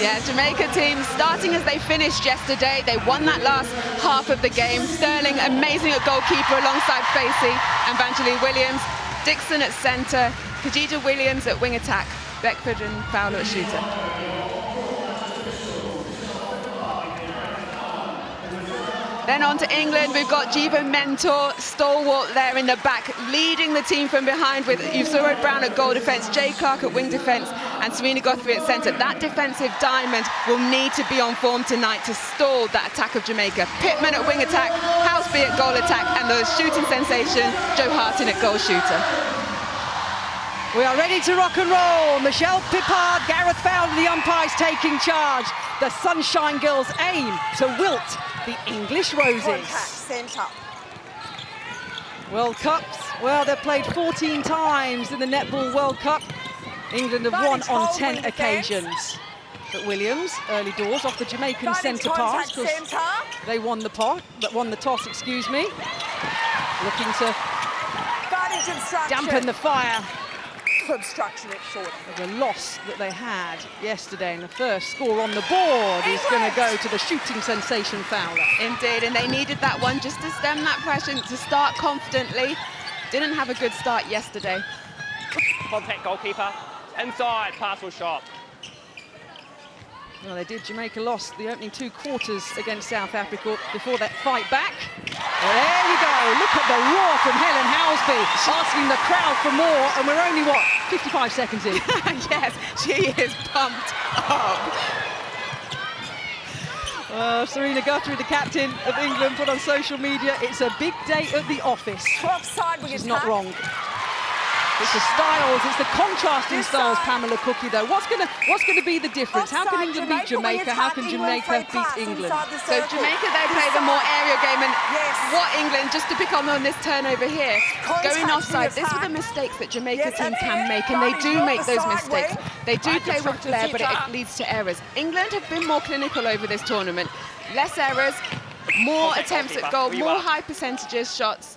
Yeah, Jamaica team starting as they finished yesterday. They won that last half of the game. Sterling amazing at goalkeeper alongside Facey and Vangeline Williams. Dixon at centre, Khadija Williams at wing attack, Beckford and Fowler at shooter. Then on to England, we've got Jiva Mentor, stalwart there in the back, leading the team from behind with Yusura Brown at goal defence, Jay Clark at wing defence, and Serena Guthrie at centre. That defensive diamond will need to be on form tonight to stall that attack of Jamaica. Pittman at wing attack, Houseby at goal attack, and the shooting sensation, Joe Harton at goal shooter. We are ready to rock and roll. Michelle Pippard, Gareth Fowler, the umpires taking charge. The Sunshine Girls aim to wilt the English Roses. World Cups, well, they've played 14 times in the Netball World Cup. England have won on 10 occasions. But Williams, early doors off the Jamaican centre pass, because they won the toss, excuse me. Looking to dampen the fire. Obstruction at short. The loss that they had yesterday, and the first score on the board is going to go to the shooting sensation Fowler. Indeed, and they needed that one just to stem that pressure, to start confidently. Didn't have a good start yesterday. Contact goalkeeper, inside, pass or shot. Well, they did. Jamaica lost the opening 2 quarters against South Africa before that fight back. Well, there we go. Look at the roar from Helen Houseby, asking the crowd for more, and we're only, what, 55 seconds in? Yes, she is pumped up. Serena Guthrie, the captain of England, put on social media, it's a big day at the office. She's not wrong. It's the styles, it's the contrasting styles, Pamela Cookie, though. What's going to be the difference? How can England beat Jamaica? How can Jamaica beat England? So Jamaica, they play the more aerial game, and what England, just to pick on this turnover here, going offside, these are the mistakes that Jamaica team can make, and they do make those mistakes. They do play with flair, but it leads to errors. England have been more clinical over this tournament. Less errors, more attempts at goal, more high percentages shots.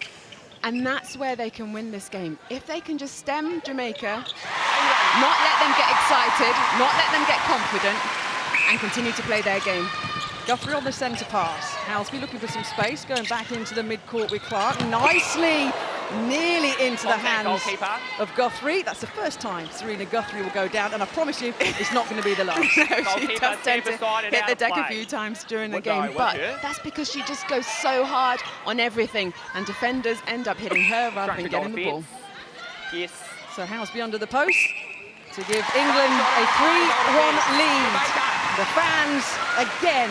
And that's where they can win this game. If they can just stem Jamaica, not let them get excited, not let them get confident, and continue to play their game. Guthrie on the centre pass. Houseby looking for some space, going back into the mid-court with Clark. Nicely, nearly into the hands of Guthrie. That's the first time Serena Guthrie will go down, and I promise you, it's not going to be the last. No, she does tend to hit the deck a few times during the game, but that's because she just goes so hard on everything, and defenders end up hitting her rather than getting the ball. Yes. So Houseby under the post to give England a 3-1 lead. The fans again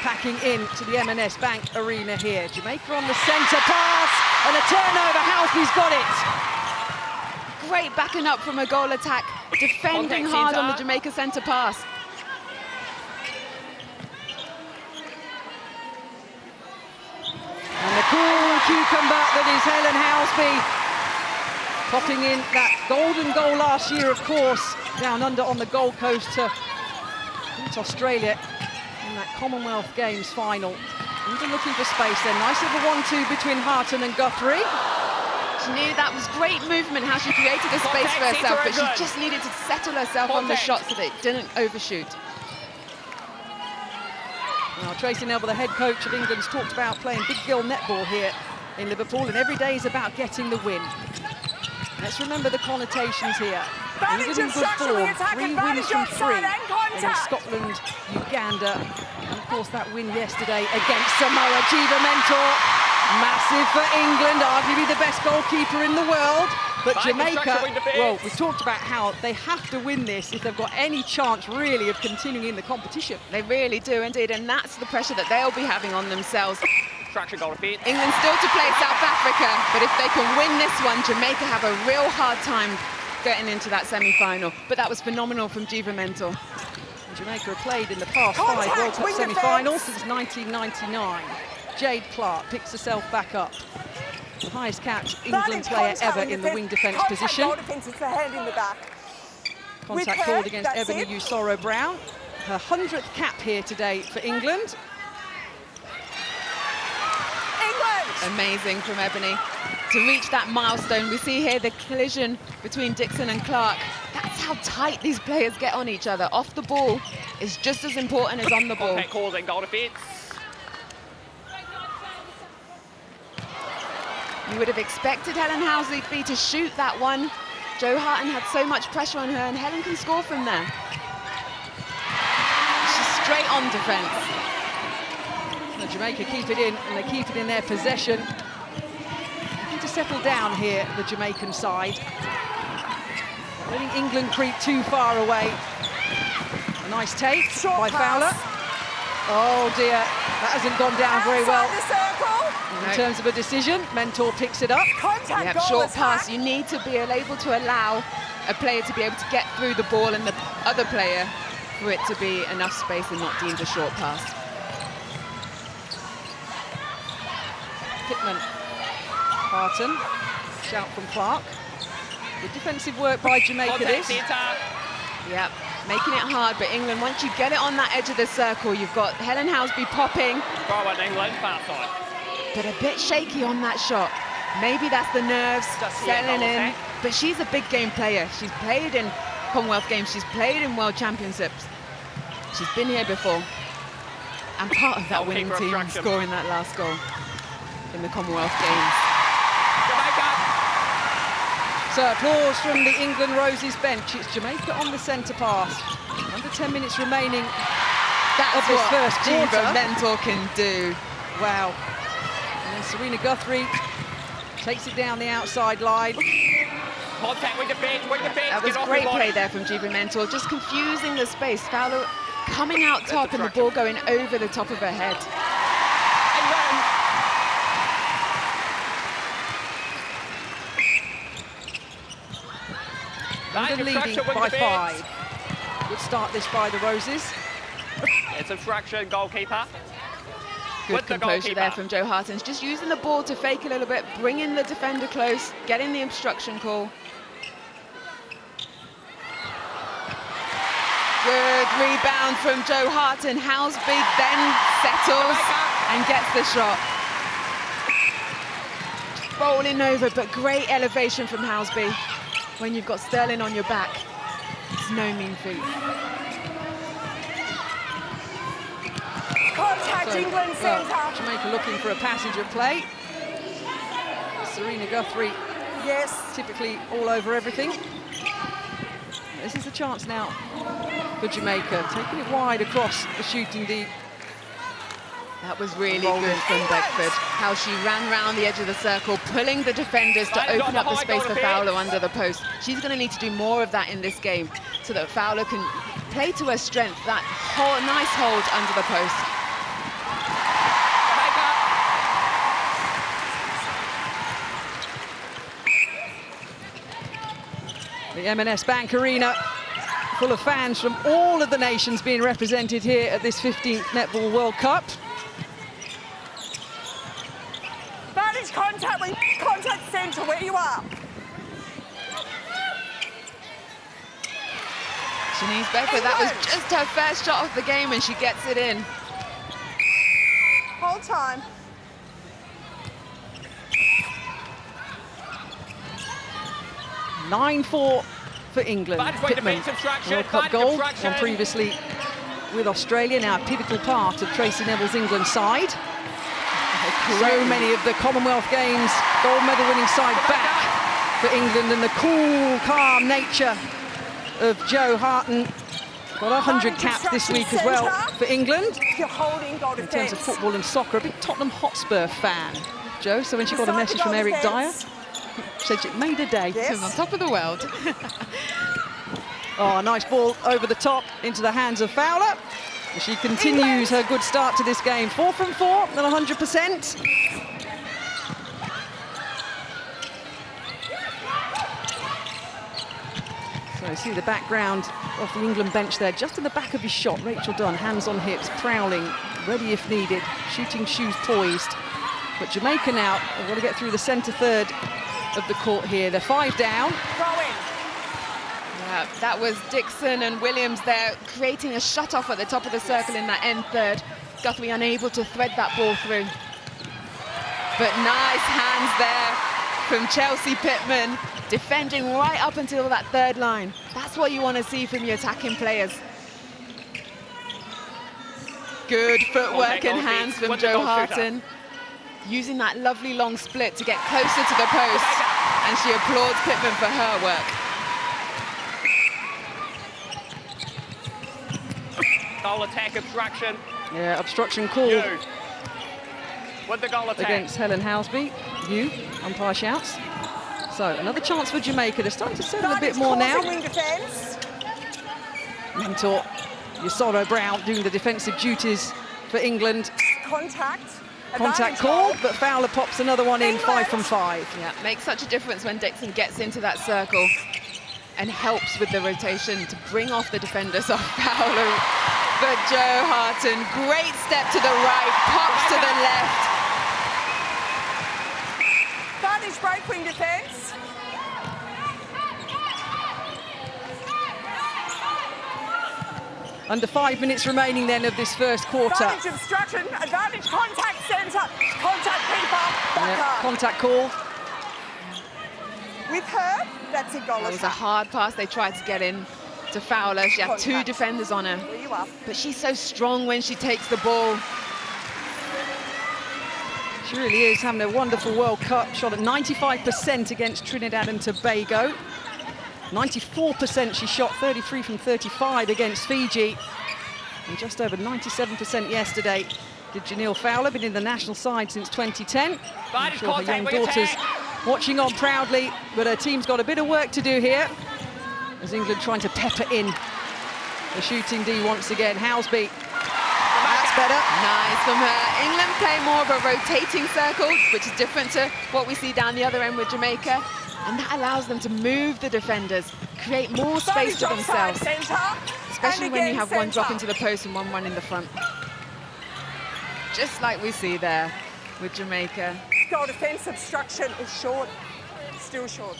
packing in to the M&S Bank Arena here. Jamaica on the centre pass, and a turnover. Houseby's got it. Great backing up from a goal attack, defending hard on the Jamaica centre pass. And the cool cucumber that is Helen Houseby, popping in that golden goal last year, of course, down under on the Gold Coast to beat Australia in that Commonwealth Games final. Even looking for space there. Nice little 1-2 between Harton and Guthrie. She knew that was great movement, how she created a space for herself, but she just needed to settle herself on the shot so that it didn't overshoot. Well, Tracy Neville, the head coach of England, has talked about playing big girl netball here in Liverpool, and every day is about getting the win. Let's remember the connotations here. England in good form, 3 wins from 3 against Scotland, Uganda, and of course that win yesterday against Samoa. Jiva Mentor, massive for England, arguably the best goalkeeper in the world. But Jamaica, well, we've talked about how they have to win this if they've got any chance really of continuing in the competition. They really do indeed, and that's the pressure that they'll be having on themselves. England still to play South Africa, but if they can win this one, Jamaica have a real hard time getting into that semi-final. But that was phenomenal from Jiva Mentor. Jamaica have played in the past 5 World Cup semi-finals since 1999. Jade Clark picks herself back up. The highest capped England player ever in the wing defence position. Contact called against Ebony Yusura Brown. Her 100th cap here today for England. Amazing from Ebony to reach that milestone. We see here the collision between Dixon and Clark. That's how tight these players get on each other. Off the ball is just as important as on the ball. Contact calls and goal defence. You would have expected Helen Housley to shoot that one. Jo Harten had so much pressure on her, and Helen can score from there. She's straight on defence. The Jamaica keep it in, and they keep it in their possession. Looking to settle down here, the Jamaican side. Not letting England creep too far away. A nice take by Fowler. Oh dear, that hasn't gone down very well. In terms of a decision, Mentor picks it up. Yep, short pass. You need to be able to allow a player to be able to get through the ball and the other player for it to be enough space and not deemed a short pass. Pittman, Harten, shout from Clark. Good defensive work by Jamaica Contact this. centre. Yep, making it hard, but England, once you get it on that edge of the circle, you've got Helen Housby popping. Throw on England, far side. But a bit shaky on that shot. Maybe that's the nerves settling in. But she's a big game player. She's played in Commonwealth Games. She's played in World Championships. She's been here before. And part of that winning team scoring that last goal in the Commonwealth Games. Jamaica. So applause from the England Roses bench. It's Jamaica on the centre pass. Under 10 minutes remaining That's of this what first quarter. Mentor can do. Wow. And then Serena Guthrie takes it down the outside line. Contact with defence, with defence. That was great play there from Jibril Mentor, just confusing the space. Fowler coming out top and the ball going over the top of her head. England leading by 5. Good start this by the Roses. It's obstruction, goalkeeper. Good composure there from Jo Harten. Just using the ball to fake a little bit, bringing the defender close, getting the obstruction call. Good rebound from Jo Harten. Housby then settles and gets the shot. Rolling over, but great elevation from Housby. When you've got Sterling on your back, it's no mean feat. Contact England centre. Jamaica looking for a passage of play. Serena Guthrie, Yes. typically all over everything. This is a chance now for Jamaica, taking it wide across the shooting deep. That was really good from Beckford. How she ran round the edge of the circle, pulling the defenders to open up the space for Fowler under the post. She's going to need to do more of that in this game so that Fowler can play to her strength, that nice hold under the post. The M&S Bank Arena full of fans from all of the nations being represented here at this 15th Netball World Cup. Vantage contact with contact centre where you are. Shanice Beckford, that was just her first shot of the game and she gets it in. Whole time. (9-4) for England. Pittman, World Cup gold, won previously with Australia, now a pivotal part of Tracy Neville's England side. So many of the Commonwealth Games gold medal winning side back for England, and the cool, calm nature of Jo Harten. Got 100 caps this week as well for England. You're holding goal In terms of defence. football and soccer, a big Tottenham Hotspur fan, Jo. So when she got a message from Eric Dyer, said it made a day. Yes. She's on top of the world. Oh, a nice ball over the top into the hands of Fowler. She continues her good start to this game. 4 from 4 and 100%. So you see the background of the England bench there, just in the back of his shot. Rachel Dunn, hands on hips, prowling, ready if needed, shooting shoes poised. But Jamaica now want to get through the centre third of the court here. They're 5 down. Throw in. Yeah, that was Dixon and Williams there, creating a shut-off at the top of the circle in that end third. Guthrie unable to thread that ball through. But nice hands there from Chelsea Pittman defending right up until that third line. That's what you want to see from your attacking players. Good footwork and hands from Jo Harten. Using that lovely long split to get closer to the post. And she applauds Pittman for her work. Goal attack obstruction. Yeah, obstruction called With the goal attack. against Helen Housby. Umpire shouts. So another chance for Jamaica. They're starting to settle a bit more now. Defense. Mentor Yusoro Brown doing the defensive duties for England. Contact. Contact called, but Fowler pops another one in, 5 from 5. Yeah, makes such a difference when Dixon gets into that circle and helps with the rotation to bring off the defenders off Fowler. But Jo Harten, great step to the right, pops to the left. Advantage break wing defense. Under 5 minutes remaining then of this first quarter. Advantage obstruction, advantage contact centre, contact keeper, back up. Contact called. With her, that's a goal. It was a hard pass they tried to get in to Fowler. She had 2 Contact. defenders on her. There you are. But she's so strong when she takes the ball. She really is having a wonderful World Cup. Shot at 95% against Trinidad and Tobago. 94% she shot, 33 from 35 against Fiji. And just over 97% yesterday did Janelle Fowler, been in the national side since 2010. I'm sure her young daughter's watching on proudly, but her team's got a bit of work to do here. As England trying to pepper in the shooting D once again. Housby, that's better. Nice from her. England play more of a rotating circle, which is different to what we see down the other end with Jamaica. And that allows them to move the defenders, create more space for themselves. Especially when you have one drop into the post and one run in the front. Just like we see there with Jamaica. Goal defence obstruction is short, still short.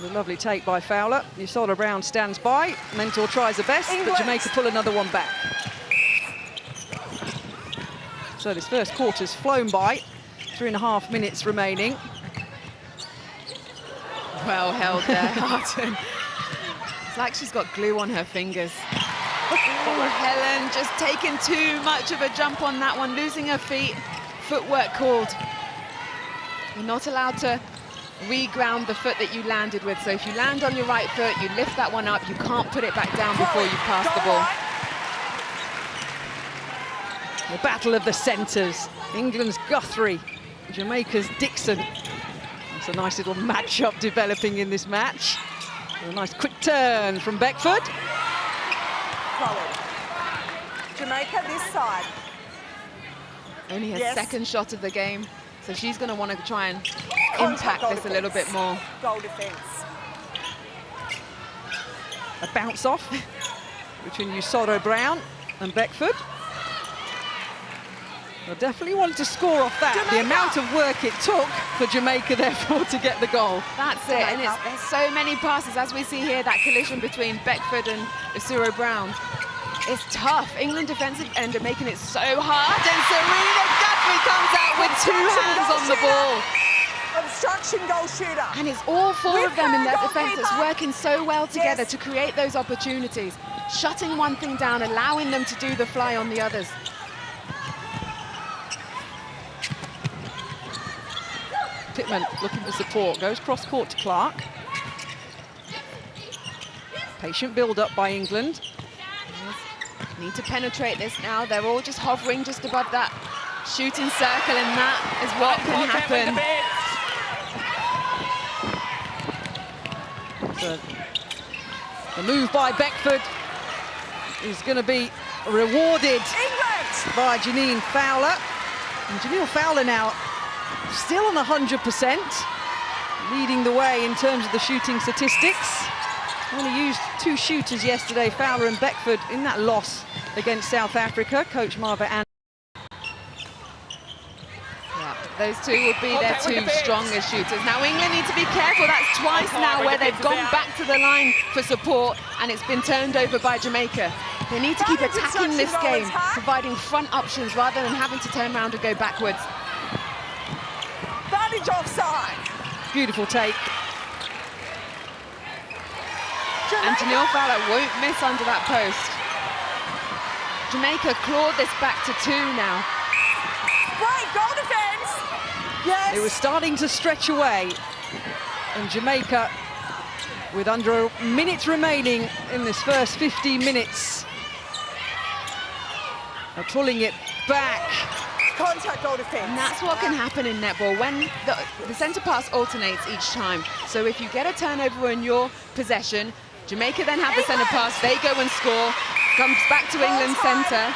A lovely take by Fowler. Yusoro Brown stands by. Mentor tries her best, England. but Jamaica pull another one back. So this first quarter's flown by. 3.5 minutes remaining. Well held there, Harten. It's like she's got glue on her fingers. Oh, Helen just taking too much of a jump on that one, losing her feet. Footwork called. You're not allowed to re-ground the foot that you landed with. So if you land on your right foot, you lift that one up, you can't put it back down before you pass the ball. The battle of the centres. England's Guthrie, Jamaica's Dixon. It's a nice little match-up developing in this match. A nice quick turn from Beckford. Jamaica this side. Only her second shot of the game. So she's going to want to try and impact this a little bit more. Goal defence. A bounce off between Yusoro Brown and Beckford. They'll definitely want to score off that. Jamaica. The amount of work it took for Jamaica, therefore, to get the goal. That's it, and there's so many passes, as we see here, that collision between Beckford and Yusoro Brown. It's tough. England defensive end are making it so hard, and Serena Guthrie comes out with 2 hands on the ball. Obstruction goal shooter. And it's all 4 of them in their defence that's goalkeeper. working so well together to create those opportunities, shutting one thing down, allowing them to do the fly on the others. Pittman looking for support, goes cross-court to Clark. Patient build-up by England. Need to penetrate this now. They're all just hovering just above that shooting circle, and that is what can happen. The move by Beckford is going to be rewarded by Janine Fowler. And Janine Fowler now still on 100%, leading the way in terms of the shooting statistics. Only used 2 shooters yesterday, Fowler and Beckford, in that loss against South Africa. Coach Marva Ann. Yeah, those 2 will be their 2 strongest shooters. Now England need to be careful. That's twice now where they've gone back to the line for support and it's been turned over by Jamaica. They need to keep attacking this game, providing front options rather than having to turn around and go backwards. Advantage offside. Beautiful take. And Janelle Fowler won't miss under that post. Jamaica clawed this back to 2 now. Great goal defence. Yes. It was starting to stretch away, and Jamaica, with under a minute remaining in this first 15 minutes, are pulling it back. Contact goal defence. And that's what can happen in netball when the centre pass alternates each time. So if you get a turnover in your possession, Jamaica then have the centre pass, they go and score, comes back to England's centre,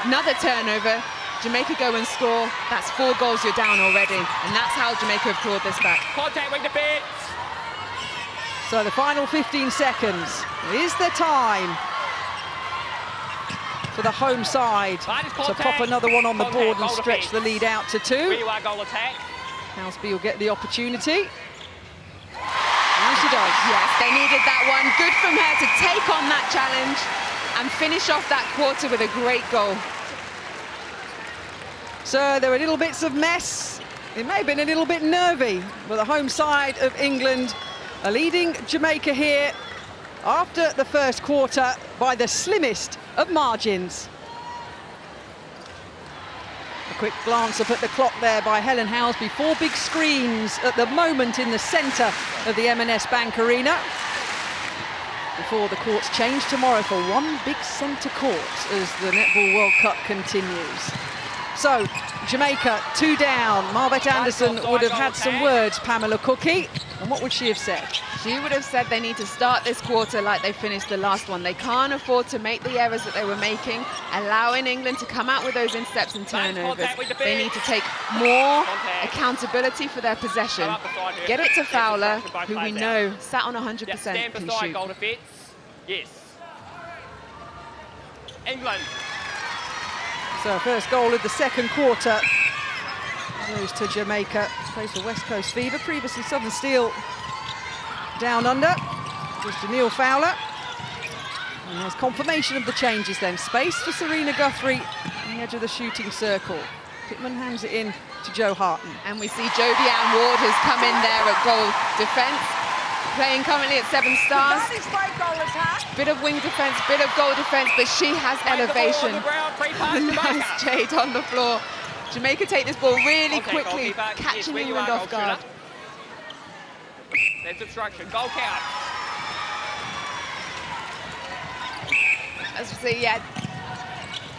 another turnover, Jamaica go and score. That's 4 goals you're down already. And that's how Jamaica have clawed this back. Contact with defence. So the final 15 seconds is the time for the home side to pop another one on the board and stretch the lead out to 2. Where you are, goal attack. Houseby will get the opportunity. And she does. Yes, they needed that one. Good from her to take on that challenge and finish off that quarter with a great goal. So there were little bits of mess. It may have been a little bit nervy, but the home side of England are leading Jamaica here after the first quarter by the slimmest of margins. A quick glance up at the clock there by Helen Houseby. 4 big screens at the moment in the centre of the M&S Bank Arena, before the courts change tomorrow for 1 big centre court as the Netball World Cup continues. So, Jamaica 2 down. Marvette Anderson would have had some words, Pamela Cookie. And what would she have said? She would have said they need to start this quarter like they finished the last one. They can't afford to make the errors that they were making, allowing England to come out with those intercepts and turnovers. They need to take more accountability for their possession. Get it to Fowler, who we know sat on 100% can shoot. Goal defence. Yes. England. So first goal of the second quarter goes to Jamaica. Plays for West Coast Fever, previously Southern Steel down under. Just Janelle Fowler. And there's confirmation of the changes then. Space for Serena Guthrie on the edge of the shooting circle. Pittman hands it in to Jo Harton. And we see Jodie Ann Ward has come in there at goal defence, playing currently at 7 stars. That is great goal attack. Bit of wing defence, bit of goal defence, but she has elevation. Nice Jade on the floor. Jamaica take this ball really quickly, catching England off guard. There's obstruction, goal count. As we see, yeah,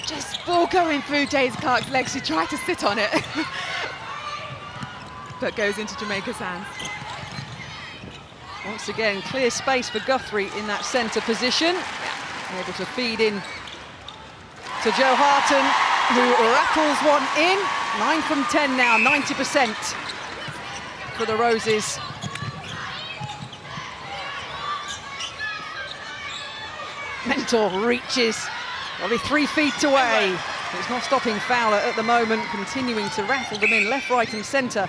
just ball going through Jade Clark's legs. She tried to sit on it, but goes into Jamaica's hands. Once again, clear space for Guthrie in that centre position. Able to feed in to Jo Harton, who rattles one in. 9 from 10 now, 90% for the Roses. Mentor reaches, probably 3 feet away. It's not stopping Fowler at the moment, continuing to rattle them in left, right and centre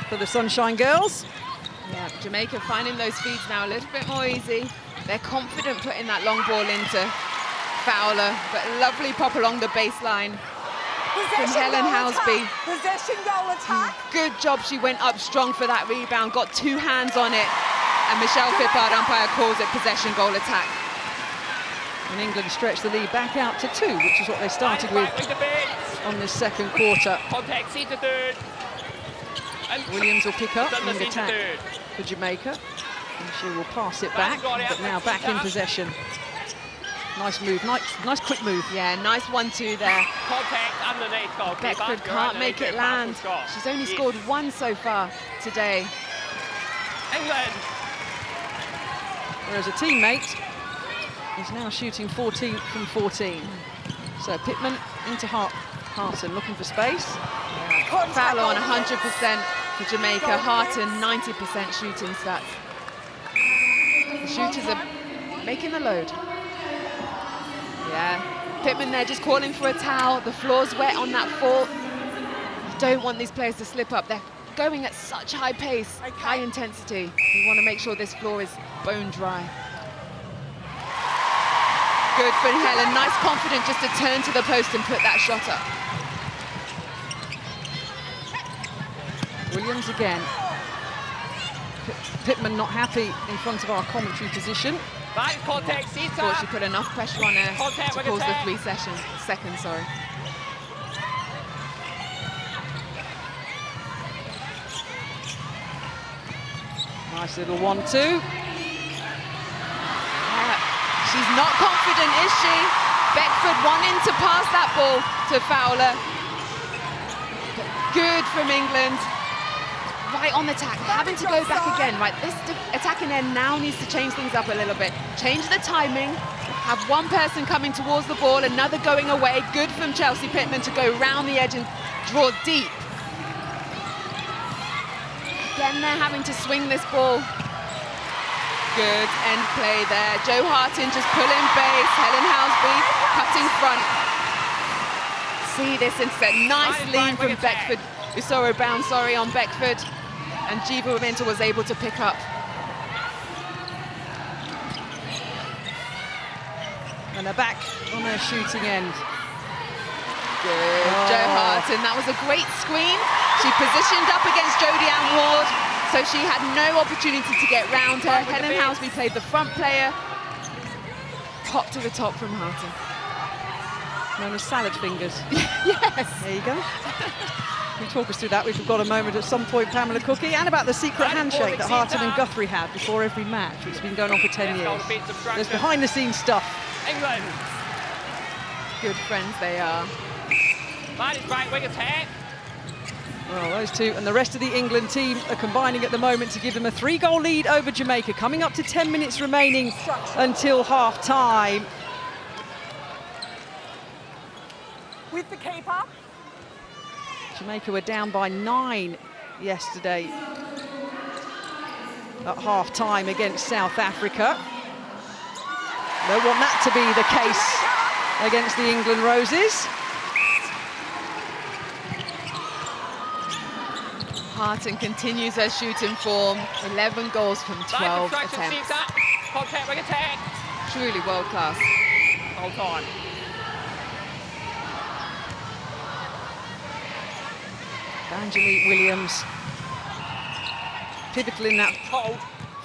for the Sunshine Girls. Yeah, Jamaica finding those feeds now a little bit more easy. They're confident putting that long ball into Fowler, but a lovely pop along the baseline from Helen Houseby. Possession goal attack. Good job, she went up strong for that rebound, got 2 hands on it, and Michelle Fippard, umpire, calls it possession goal attack. And England stretch the lead back out to 2, which is what they started with on this second quarter. Contact centre third. Williams will pick up in the attack for Jamaica. And she will pass it back, but now back in possession. Nice move, nice quick move. Yeah, nice 1-2 there. Contact underneath goalkeeper. Beckford can't make it land. She's only scored 1 so far today. England. Whereas a teammate is now shooting 14 from 14. So Pittman into Harton, looking for space. Fowler on 100% for Jamaica. Harton 90% shooting stats. The shooters are making the load. Yeah, Pittman there just calling for a towel. The floor's wet on that fall. You don't want these players to slip up. They're going at such high pace, high intensity. You want to make sure this floor is bone dry. Good for Helen, nice confidence just to turn to the post and put that shot up. Williams again. Pittman not happy in front of our commentary position. Right, contact, centre. Thought she put enough pressure on her Contact, to we're cause the attack. 3 seconds, sorry. Nice little 1-2. She's not confident, is she? Beckford wanting to pass that ball to Fowler. But good from England. Right on the tack, having to go back again. Right, this attacking end now needs to change things up a little bit. Change the timing. Have one person coming towards the ball, another going away. Good from Chelsea Pittman to go round the edge and draw deep. Again, they're having to swing this ball. Good end play there. Jo Harton just pulling base. Helen Housby cutting front. See this instead. Nice lean from Beckford. We saw her bounce, on Beckford. And Jiva Mentor was able to pick up. And they're back on their shooting end. Good, Jo Harton. That was a great screen. She positioned up against Jodie Ann Ward, so she had no opportunity to get round her. Helen Housby played the front player. Pop to the top from Harton. Known as salad fingers. Yes. There you go. Can you talk us through that? We've got a moment at some point, Pamela Cookie, and about the secret handshake that Harton and Guthrie have before every match, which has been going on for 10 years. There's behind-the-scenes stuff. England. Good friends they are. Right, it's right wing attack. Well, those two and the rest of the England team are combining at the moment to give them a 3-goal lead over Jamaica, coming up to 10 minutes remaining until half-time. With the keeper. Jamaica were down by 9 yesterday at half-time against South Africa. They want that to be the case against the England Roses. Harton continues her shooting form. 11 goals from 12 attempts. Contact, wing attack. Truly world class. Whole time. Angelique Williams, pivotal in that Hold.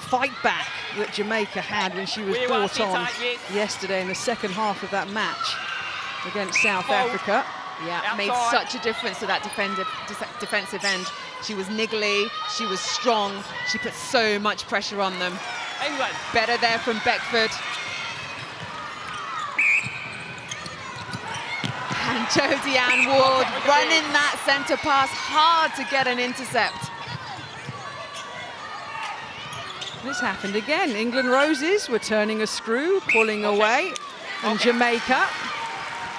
fight back that Jamaica had when she was brought on yesterday in the second half of that match against South Africa. Yeah, made such a difference to that defensive end. She was niggly, she was strong, she put so much pressure on them. England. Better there from Beckford. And Jodie Ann Ward running that centre pass hard to get an intercept. This happened again. England Roses were turning a screw, pulling away, and Jamaica,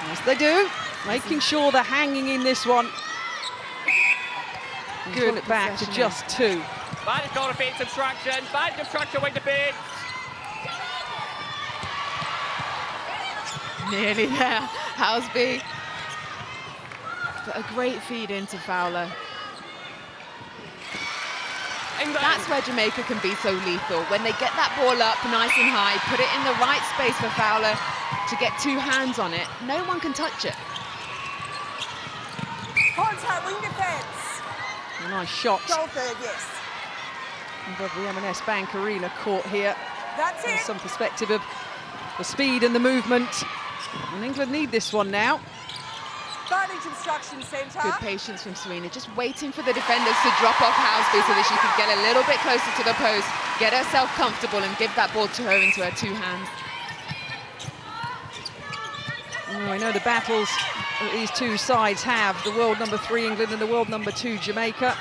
as they do, making sure they're hanging in this one. Good it back to just 2. Right, it's got defence obstruction. Right, obstruction, wing defence. Nearly there, Housby. But a great feed into Fowler. England. That's where Jamaica can be so lethal. When they get that ball up nice and high, put it in the right space for Fowler to get 2 hands on it, no one can touch it. Contact, wing defence. A nice shot Goal third, yes. above the M&S Bank Arena court here. That's And it. some perspective of the speed and the movement. And England need this one now. Vantage obstruction centre. Good patience from Serena, just waiting for the defenders to drop off Housby so that she can get a little bit closer to the post, get herself comfortable and give that ball to her into her 2 hands. Oh, I know the battles that these two sides have, the world number 3 England and the world number 2 Jamaica.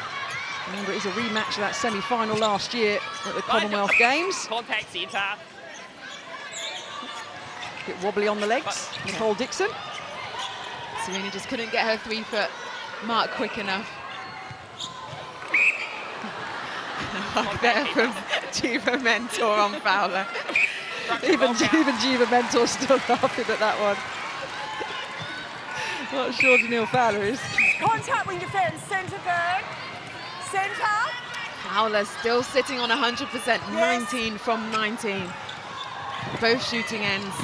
Remember, it is a rematch of that semi-final last year at the Commonwealth Games. Contact centre. A bit wobbly on the legs, Nicole Dixon. Serena just couldn't get her 3-foot mark quick enough. Like there from Jiva Mentor on Fowler. Even Jiva Mentor still laughing at that one. Not sure Janelle Fowler is. Contact, wing defence. Centre third. Centre. Fowler still sitting on 100%, 19 from 19. Both shooting ends.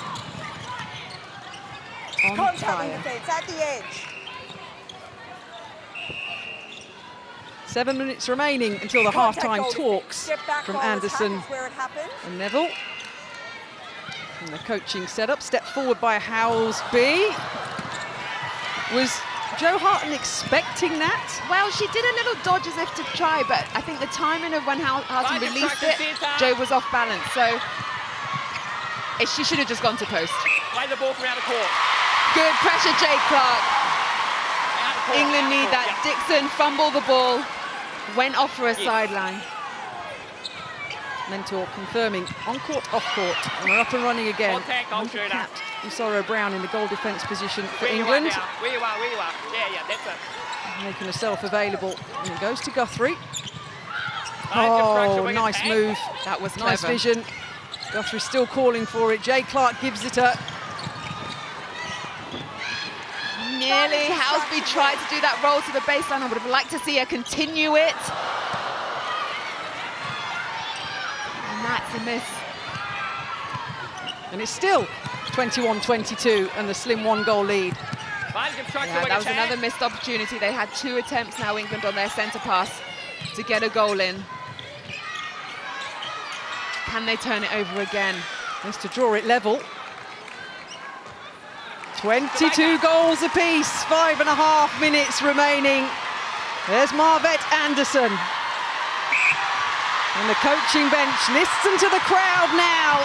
On Contact, wing fire. defence at the edge. 7 minutes remaining until the half-time talks from Anderson and Neville. And the coaching setup, step forward by Housby. Was Jo Harton expecting that? Well, she did a little dodge as if to try, but I think the timing of when Harton released it, Jo was off balance. So she should have just gone to post. Play the ball from out of court. Good pressure, Jay Clark. England need that. Dixon fumbled the ball, went off for a sideline. Mentor confirming on court, off court, and we're up and running again. Contact, goal shooter. Capped Usoro Brown in the goal defence position for Where England. you are now. Where you are. Yeah, that's it. Making herself available, and it goes to Guthrie. Oh, nice move. That was Nice clever. vision. Guthrie still calling for it. Jay Clark gives it her. Nearly. Housby tried to do that roll to the baseline. I would have liked to see her continue it. And that's a miss. And it's still 21-22 and the slim 1-goal lead. Yeah, that was another missed opportunity. They had 2 attempts now, England, on their centre pass to get a goal in. Can they turn it over again? Just to draw it level. 22 goals apiece, 5.5 minutes remaining. There's Marvette Anderson. And the coaching bench, listen to the crowd now,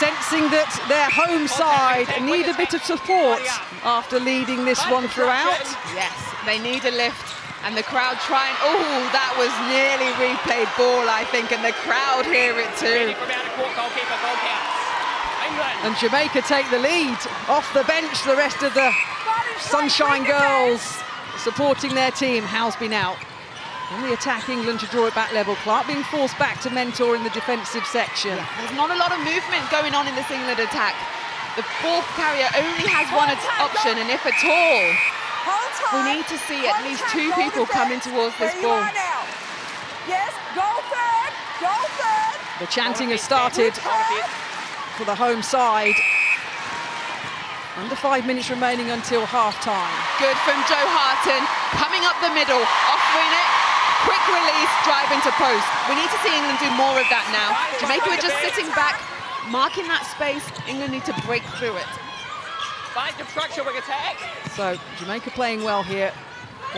sensing that their home side need a bit of support after leading this one throughout. Yes, they need a lift. And the crowd trying, oh, that was nearly replayed ball, I think, and the crowd hear it too. And Jamaica take the lead. Off the bench, the rest of the Sunshine Girls supporting their team. Housby now. On the attack, England to draw it back level. Clark being forced back to mentor in the defensive section. Yeah, there's not a lot of movement going on in this England attack. The ball carrier only has one option, and if at all, we need to see at least 2 people coming towards this ball. Yes, go third, go third. The chanting has started for the home side. Under 5 minutes remaining until half-time. Good from Jo Harton, coming up the middle, offering it, quick release, drive into post. We need to see England do more of that now. Jamaica are just sitting back, marking that space. England need to break through it. So Jamaica playing well here.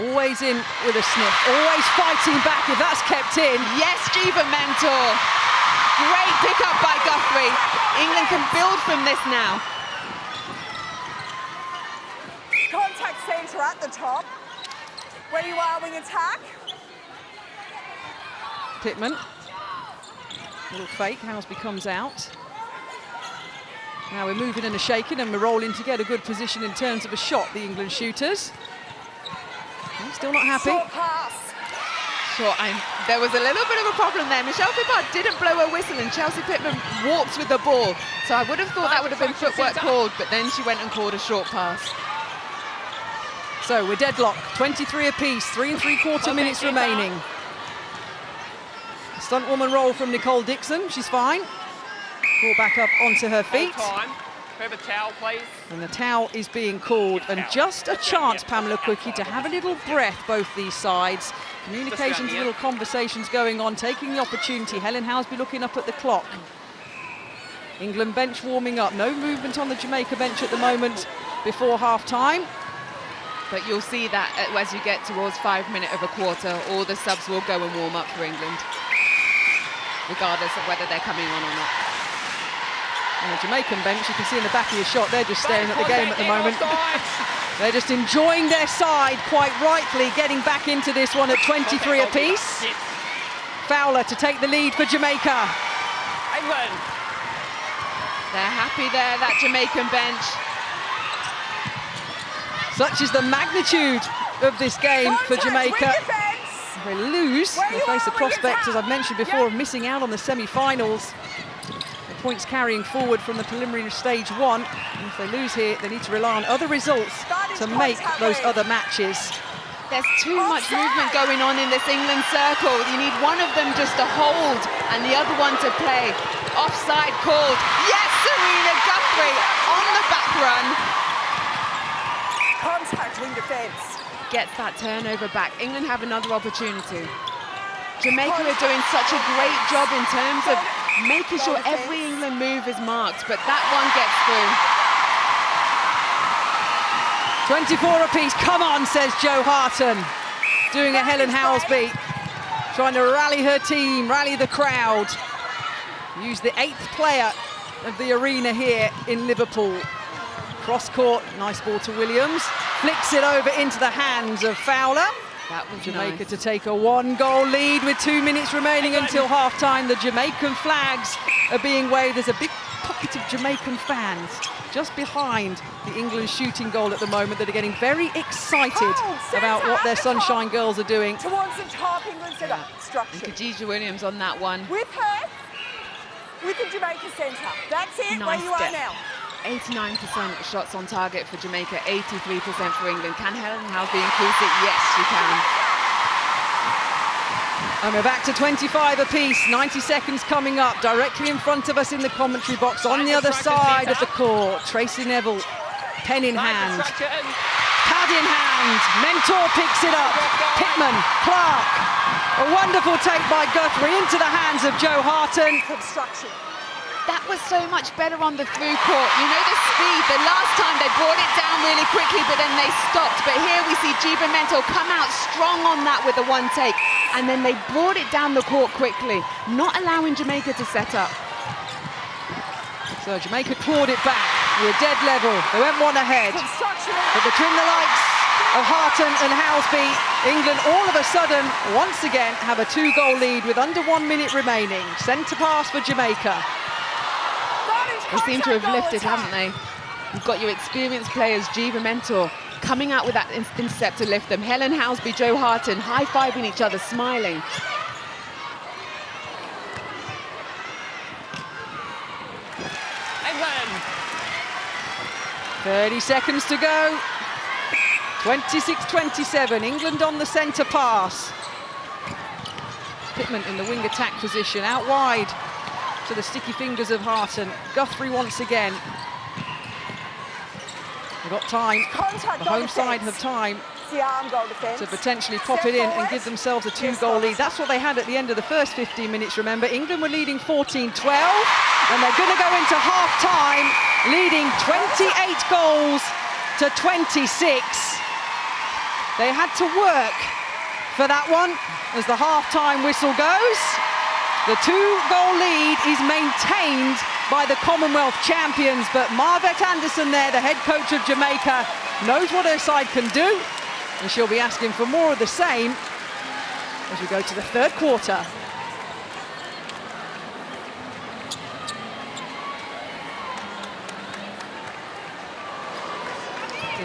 Always in with a sniff, always fighting back if that's kept in. Yes, Jiva Mentor. Great pick up by Guthrie. England can build from this now. Contact centre at the top. Where you are, wing attack. Pittman. Little fake, Housby comes out. Now we're moving and a shaking and we're rolling to get a good position in terms of a shot, the England shooters. Still not happy. Short pass. Sure, there was a little bit of a problem there. Michelle Fippard didn't blow her whistle and Chelsea Pittman walked with the ball. So I would have thought that would have been footwork called, but then she went and called a short pass. So we're deadlocked, 23 apiece, 3 3/4 minutes remaining. Stunt woman roll from Nicole Dixon, she's fine. Ball back up onto her feet. Herbert towel, please. And the towel is being called. And just a chance, Pamela Quickie, to have a little breath, both these sides. Communications, little conversations going on, taking the opportunity. Helen Housby looking up at the clock. England bench warming up. No movement on the Jamaica bench at the moment before half-time. But you'll see that as you get towards 5 minutes of a quarter, all the subs will go and warm up for England, regardless of whether they're coming on or not. On the Jamaican bench, you can see in the back of your shot, they're just staring at the game at the moment. They're just enjoying their side, quite rightly, getting back into this one at 23 apiece. Fowler to take the lead for Jamaica. England. They're happy there, that Jamaican bench. Such is the magnitude of this game for Jamaica. If they lose, they face the prospect, as I've mentioned before, of missing out on the semi-finals. The points carrying forward from the preliminary stage 1. And if they lose here, they need to rely on other results to make those other matches. There's too much movement going on in this England circle. You need one of them just to hold and the other one to play. Offside called. Yes, Serena Guthrie on the back run. Contact wing defence. gets that turnover back. England have another opportunity. Jamaica are doing such a great job in terms of making sure every England move is marked, but that one gets through. 24 apiece, come on, says Jo Harton. Doing a Helen Housby, trying to rally her team, rally the crowd. Use the 8th player of the arena here in Liverpool. Cross court, nice ball to Williams. Flicks it over into the hands of Fowler. That was Jamaica nice. to take a 1-goal lead with 2 minutes remaining until half-time. The Jamaican flags are being waved. There's a big pocket of Jamaican fans just behind the England shooting goal at the moment that are getting very excited about what their Sunshine Girls are doing. Towards the top, England centre. Structure. Khadija Williams on that one. With her, with the Jamaica centre. That's it, Nice where you are step. now. 89% shots on target for Jamaica, 83% for England. Can Helen Housby increase it? Yes, she can. And we're back to 25 apiece, 90 seconds coming up, directly in front of us in the commentary box on the other side of the court. Tracy Neville, pen in hand, pad in hand, Mentor picks it up, Pittman, Clark, a wonderful take by Guthrie into the hands of Jo Harton. Construction. That was so much better on the through court. You know the speed. The last time they brought it down really quickly, but then they stopped. But here we see Jiva Mentor come out strong on that with the one take. And then they brought it down the court quickly, not allowing Jamaica to set up. So Jamaica clawed it back. We're dead level. They went one ahead. But between the likes of Harton and Housby, England all of a sudden, once again, have a 2-goal lead with under 1 minute remaining. Centre pass for Jamaica. They seem to have lifted, haven't they? You've got your experienced players, Jiva Mentor, coming out with that intercept to lift them. Helen Housby, Jo Harton, high-fiving each other, smiling. England! 30 seconds to go. 26-27, England on the centre pass. Pittman in the wing attack position, out wide to the sticky fingers of Harton. Guthrie once again. They've got time, the home side have time to potentially pop it in and give themselves a 2-goal lead. That's what they had at the end of the first 15 minutes, remember. England were leading 14-12, and they're going to go into half-time leading 28 goals to 26. They had to work for that one as the half-time whistle goes. The 2-goal lead is maintained by the Commonwealth champions, but Marvette Anderson there, the head coach of Jamaica, knows what her side can do, and she'll be asking for more of the same as we go to the third quarter.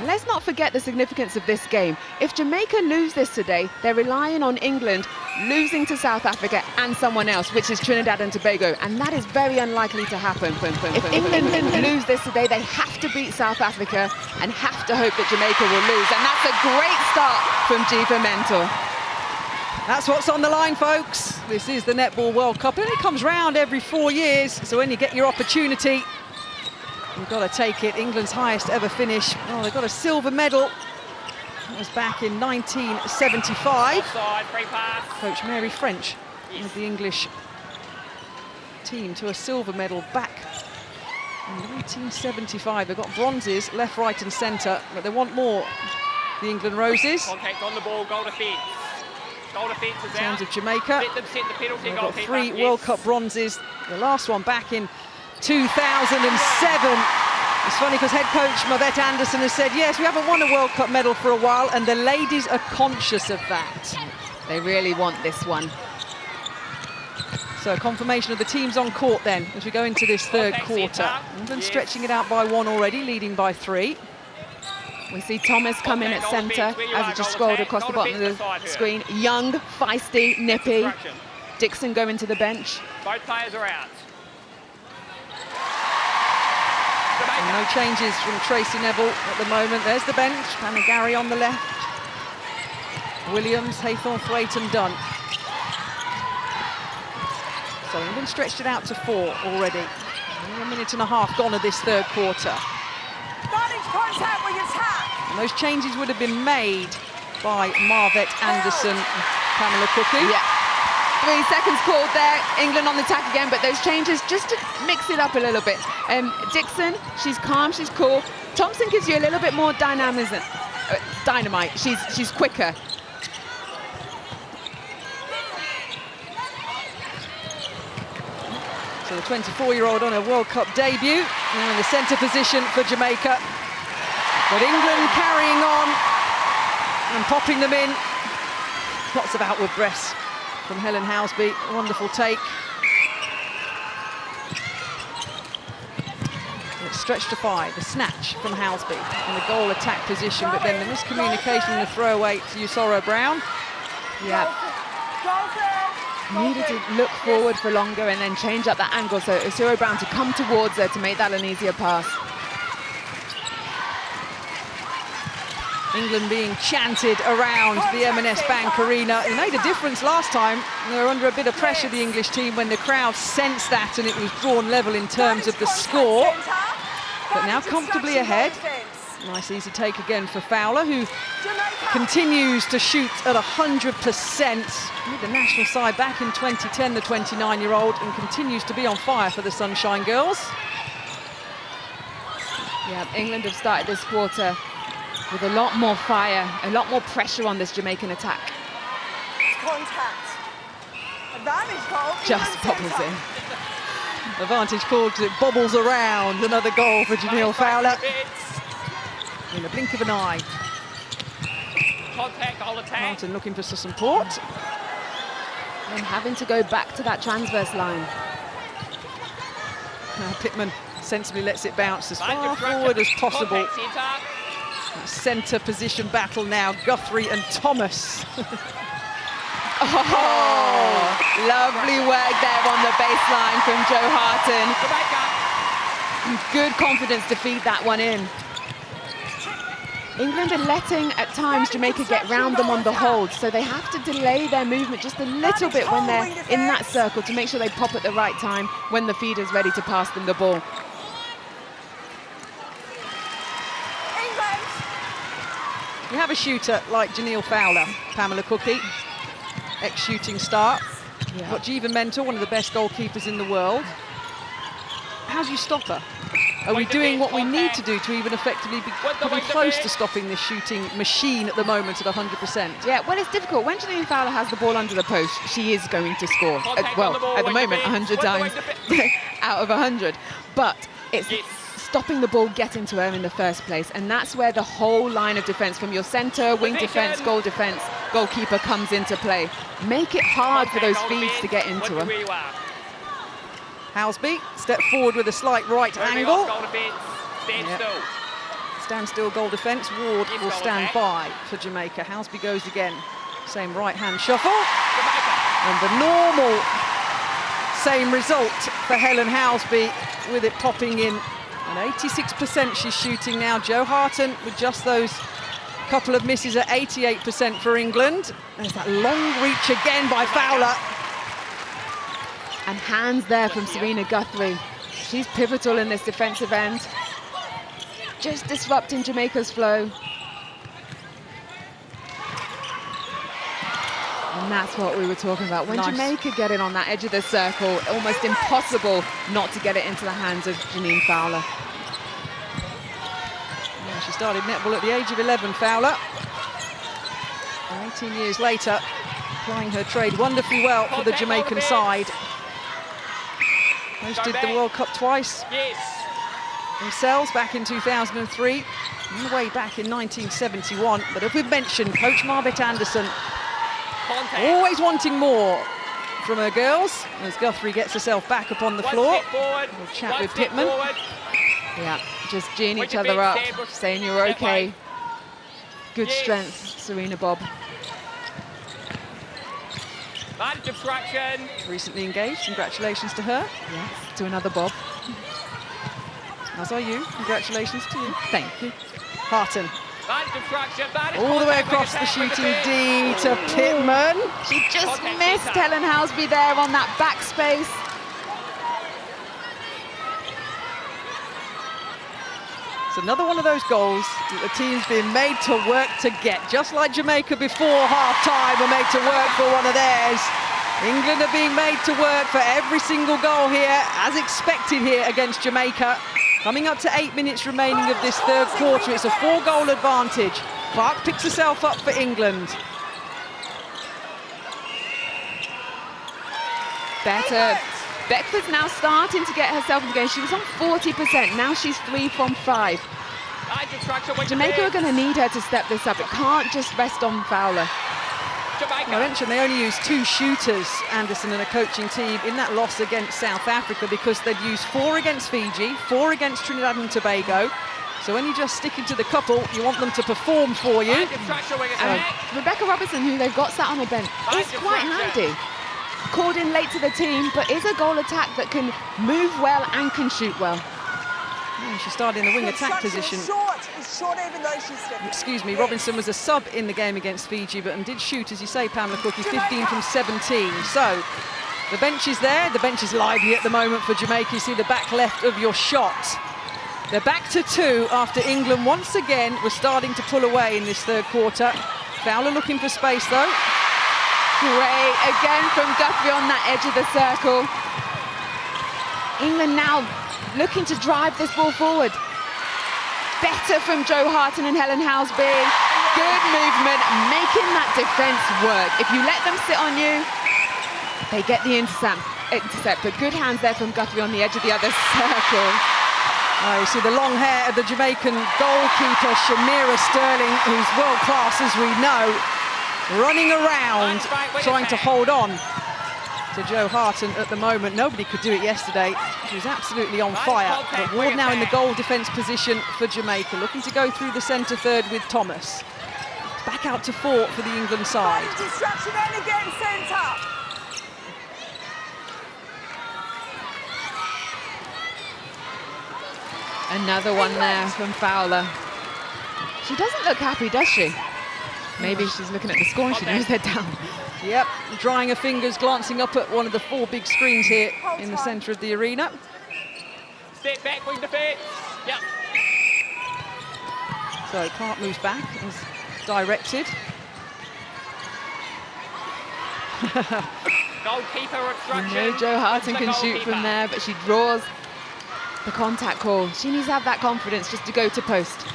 Let's not forget the significance of this game. If Jamaica lose this today, they're relying on England losing to South Africa and someone else, which is Trinidad and Tobago, and that is very unlikely to happen. If England lose this today, they have to beat South Africa and have to hope that Jamaica will lose, and that's a great start from Jiva Mentor. That's what's on the line, folks. This is the Netball World Cup. It only comes round every 4 years, so when you get your opportunity, you've got to take it. England's highest ever finish. Oh, they got a silver medal. That was back in 1975. Offside, free pass. Coach Mary French with the English team to a silver medal back in 1975. They've got bronzes left, right and centre, but they want more, the England Roses. Contact on the ball, goal defence. Goal defence is In terms out. of Jamaica, Let them set the penalty, they've got goalkeeper. 3 Yes. World Cup bronzes. The last one back in 2007. It's funny because head coach Marvette Anderson has said, yes, we haven't won a World Cup medal for a while, and the ladies are conscious of that. They really want this one. So a confirmation of the teams on court then as we go into this third quarter. England stretching it out by 1 already, leading by 3. We see Thomas come in at centre as it just scrolled across the bottom of the screen. Young, feisty, nippy. Dixon going to the bench. Both players are out. And no changes from Tracy Neville at the moment. There's the bench, Panagari on the left. Williams, Haythornthwaite and Dunn. So England stretched it out to 4 already. Only 1.5 minutes gone of this third quarter. Vantage contact with attack. And those changes would have been made by Marvet Anderson and Pamela Cookie. Yeah. 3 seconds called there. England on the attack again, but those changes just to mix it up a little bit. Dixon, she's calm, she's cool. Thompson gives you a little bit more dynamism. Dynamite. She's quicker. So the 24-year-old on a World Cup debut, now in the centre position for Jamaica. But England carrying on and popping them in. Lots of outward press from Helen Housby. Wonderful take. It's stretched to 5. The snatch from Housby in the goal attack position, but then the miscommunication and the throwaway to Usoro Brown. Yeah. Needed to look forward for longer and then change up that angle so Usoro Brown to come towards her to make that an easier pass. England being chanted around the M&S Bank Arena. It made a difference last time. They were under a bit of pressure, the English team, when the crowd sensed that and it was drawn level in terms of the score. But now comfortably ahead. Nice easy take again for Fowler, who continues to shoot at 100%. With the national side back in 2010, the 29-year-old, and continues to be on fire for the Sunshine Girls. Yeah, England have started this quarter with a lot more fire, a lot more pressure on this Jamaican attack. Contact. Advantage goal. Just bobbles in. Advantage called because it bobbles around. Another goal for Janelle Fowler. In a blink of an eye. Contact, goal attack. Martin looking for some support. And having to go back to that transverse line. Pittman sensibly lets it bounce as far forward as possible. Centre position battle now, Guthrie and Thomas. Oh, lovely work there on the baseline from Jo Harton. Good confidence to feed that one in. England are letting, at times, Jamaica get round them on the hold, so they have to delay their movement just a little bit when they're in that circle to make sure they pop at the right time when the feeder's ready to pass them the ball. You have a shooter like Janelle Fowler, Pamela Cookie, ex-shooting star. Yeah. Got Jiva Mentor, one of the best goalkeepers in the world. How do you stop her? Are we doing what we need to do to even effectively be coming close to stopping this shooting machine at the moment at 100%? Yeah, well, it's difficult. When Janelle Fowler has the ball under the post, she is going to score. Well, at the moment, 100 times out of 100. But it's stopping the ball getting to her in the first place. And that's where the whole line of defence, from your centre, wing defence, goalkeeper comes into play. Make it hard for those feeds to get into her. Housby, step forward with a slight right angle. Stand still, goal defence. Ward will stand by for Jamaica. Housby goes again. Same right-hand shuffle. And the normal same result for Helen Housby, with it popping in. And 86% she's shooting now. Jo Harton with just those couple of misses at 88% for England. There's that long reach again by Fowler. And hands there from Serena Guthrie. She's pivotal in this defensive end. Just disrupting Jamaica's flow. And that's what we were talking about. When Jamaica get it on that edge of the circle, almost impossible not to get it into the hands of Janelle Fowler. Yeah, she started netball at the age of 11, Fowler. And 18 years later, applying her trade wonderfully well for the Jamaican side. Hosted the World Cup twice themselves, back in 2003 and way back in 1971. But as we've mentioned, Coach Marvet Anderson always wanting more from her girls, as Guthrie gets herself back upon the floor. We'll chat with Pittman. Yeah, just geeing each other up, saying you're okay. Good strength, Serena Bob. Recently engaged, congratulations to her. Yes, to another Bob. As are you, congratulations to you. Thank you. Harton. All the way across the shooting D to Pittman. She just missed Helen Housby there on that backspace. It's another one of those goals that the team's been made to work to get. Just like Jamaica before half-time were made to work for one of theirs. England are being made to work for every single goal here, as expected here against Jamaica. Coming up to 8 minutes remaining of this third quarter. It's a 4-goal advantage. Clark picks herself up for England. Better. Beckford's now starting to get herself in the game. She was on 40%. Now she's 3 from 5. Jamaica are going to need her to step this up. It can't just rest on Fowler. I mentioned they only used 2 shooters, Anderson and a coaching team, in that loss against South Africa, because they'd used 4 against Fiji, 4 against Trinidad and Tobago. So when you're just sticking to the couple, you want them to perform for you. Rebecca Robertson, who they've got sat on the bench, is quite handy. Called in late to the team, but is a goal attack that can move well and can shoot well. Yeah, she started in the wing attack position. Short even though she's Excuse me, Robinson was a sub in the game against Fiji, but did shoot, as you say, Pamela Cookie, 15 from 17. So the bench is there. The bench is lively at the moment for Jamaica. You see the back left of your shot. They're back to 2 after England once again was starting to pull away in this third quarter. Fowler looking for space though. Great, again from Guthrie on that edge of the circle. England now looking to drive this ball forward. Better from Jo Harton and Helen Housby. Good movement, making that defence work. If you let them sit on you, they get the intercept. But good hands there from Guthrie on the edge of the other circle. Oh, you see the long hair of the Jamaican goalkeeper, Shamira Sterling, who's world class as we know, running around trying to hold on to Jo Harton at the moment. Nobody could do it yesterday. She was absolutely on fire. But Ward now in the goal defence position for Jamaica, looking to go through the centre third with Thomas. It's back out to 4 for the England side. Distraction and again centre. Another one there from Fowler. She doesn't look happy, does she? Maybe she's looking at the score and she knows they're down. Yep, drying her fingers, glancing up at one of the 4 big screens here in the centre of the arena. Step back, wing defence. Yep. So Clark moves back as directed. Goalkeeper obstruction. No, Jo Harton can shoot from there, but she draws the contact call. She needs to have that confidence just to go to post.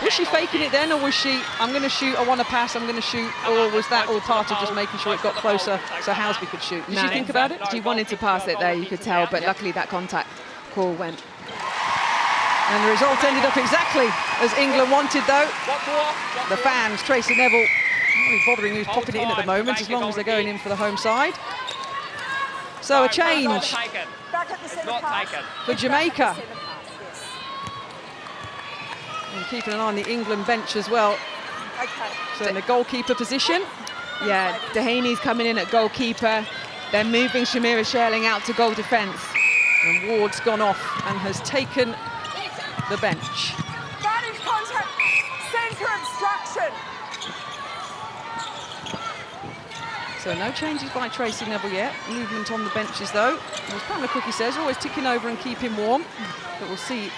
Was she faking it then, or was she, I'm going to shoot, I want to pass, I'm going to shoot, or was that all part of just making sure it got closer so Housby could shoot? Did she think about it? She wanted to pass it there, you could tell, but luckily that contact call went. And the result ended up exactly as England wanted, though. The fans, Tracy Neville, not really bothering who's popping it in at the moment, as long as they're going in for the home side. So a change for Jamaica. And keeping an eye on the England bench as well. Okay. So in the goalkeeper position. Yeah, Dehaney's coming in at goalkeeper. They're moving Shamira Sherling out to goal defence. And Ward's gone off and has taken the bench. Vantage contact, centre obstruction. So no changes by Tracy Neville yet. Movement on the benches though. As Pamela Cookie says, always ticking over and keeping warm. But we'll see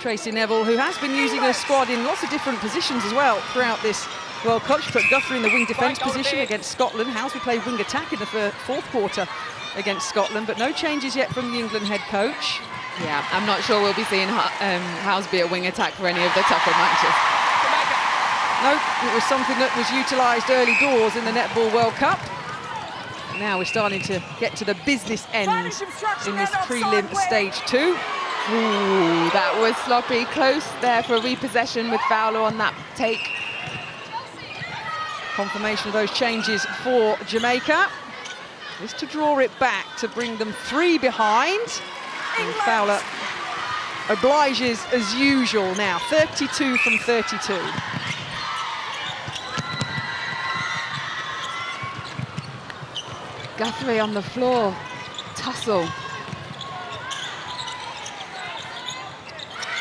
Tracy Neville, who has been using her squad in lots of different positions as well throughout this World Cup. She put Guthrie in the wing defence position against Scotland. Housby played wing attack in the fourth quarter against Scotland, but no changes yet from the England head coach. Yeah, I'm not sure we'll be seeing Housby at wing attack for any of the tougher matches. No, it was something that was utilised early doors in the Netball World Cup. Now we're starting to get to the business end in this prelim stage 2. Ooh, that was sloppy. Close there for a repossession with Fowler on that take. Confirmation of those changes for Jamaica is to draw it back to bring them 3 behind. And Fowler obliges as usual now, 32 from 32. Guthrie on the floor, tussle.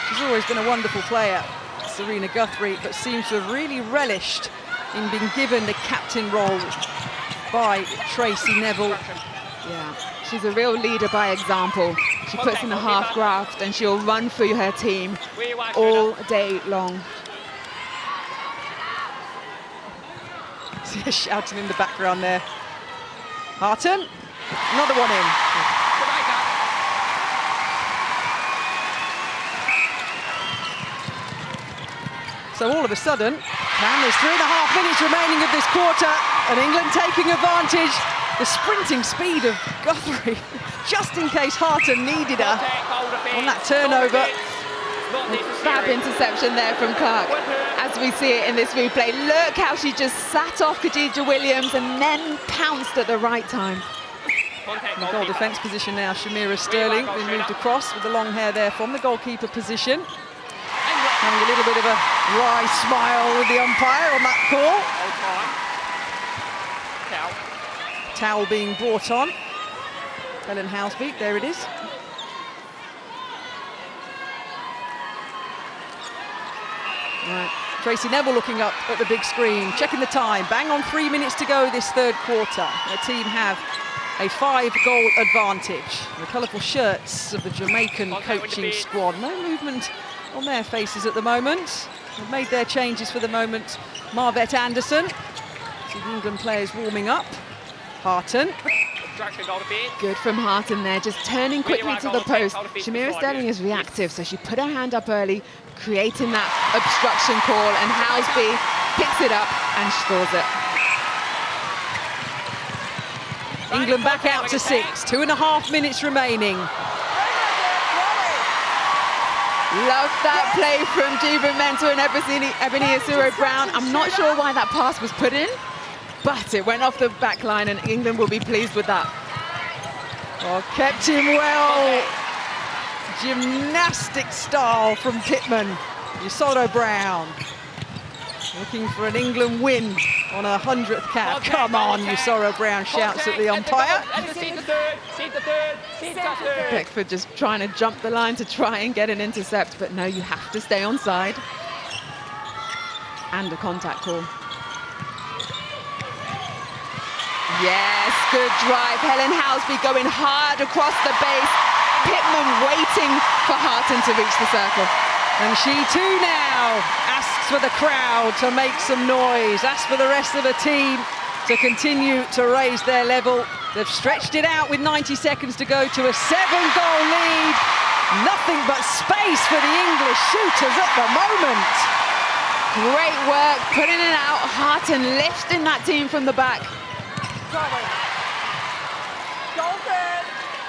She's always been a wonderful player, Serena Guthrie, but seems to have really relished in being given the captain role by Tracy Neville. Yeah, She's a real leader by example. She puts in the half graft and she'll run through her team all day long. See her shouting in the background there. Harton, another one in. So all of a sudden, there's 3.5 minutes remaining of this quarter, and England taking advantage. The sprinting speed of Guthrie, just in case Harton needed her on that turnover. Fab interception there from Clark. As we see it in this replay, look how she just sat off Khadija Williams and then pounced at the right time. In the goal defence position now, Shamira Sterling being moved across with the long hair there from the goalkeeper position. Having a little bit of a wry smile with the umpire on that call. Towel being brought on. Helen Housby, there it is. Right. Tracy Neville looking up at the big screen, checking the time. Bang on 3 minutes to go this third quarter. The team have a 5-goal advantage. The colourful shirts of the Jamaican coaching squad. No movement on their faces at the moment. They've made their changes for the moment. Marvette Anderson. See the England players warming up. Harton. Good from Harton there, just turning quickly to the post. Shamira Sterling is reactive, so she put her hand up early, creating that obstruction call, and Housby picks it up and scores it. England back out to 6, 2.5 minutes remaining. Love that play from Jeevan Mentor and Ebony Asuro-Brown. I'm not sure why that pass was put in, but it went off the back line and England will be pleased with that. Oh, kept him well. Gymnastic style from Pittman. Asuro-Brown looking for an England win on a 100th cap. Come on, Asuro-Brown shouts at the umpire. Beckford just trying to jump the line to try and get an intercept, but no, you have to stay on side. And a contact call. Yes, good drive. Helen Housby going hard across the base. Pittman waiting for Harton to reach the circle. And she too now asks for the crowd to make some noise, asks for the rest of the team to continue to raise their level. They've stretched it out with 90 seconds to go to a 7-goal lead. Nothing but space for the English shooters at the moment. Great work, putting it out. Harton lifting that team from the back.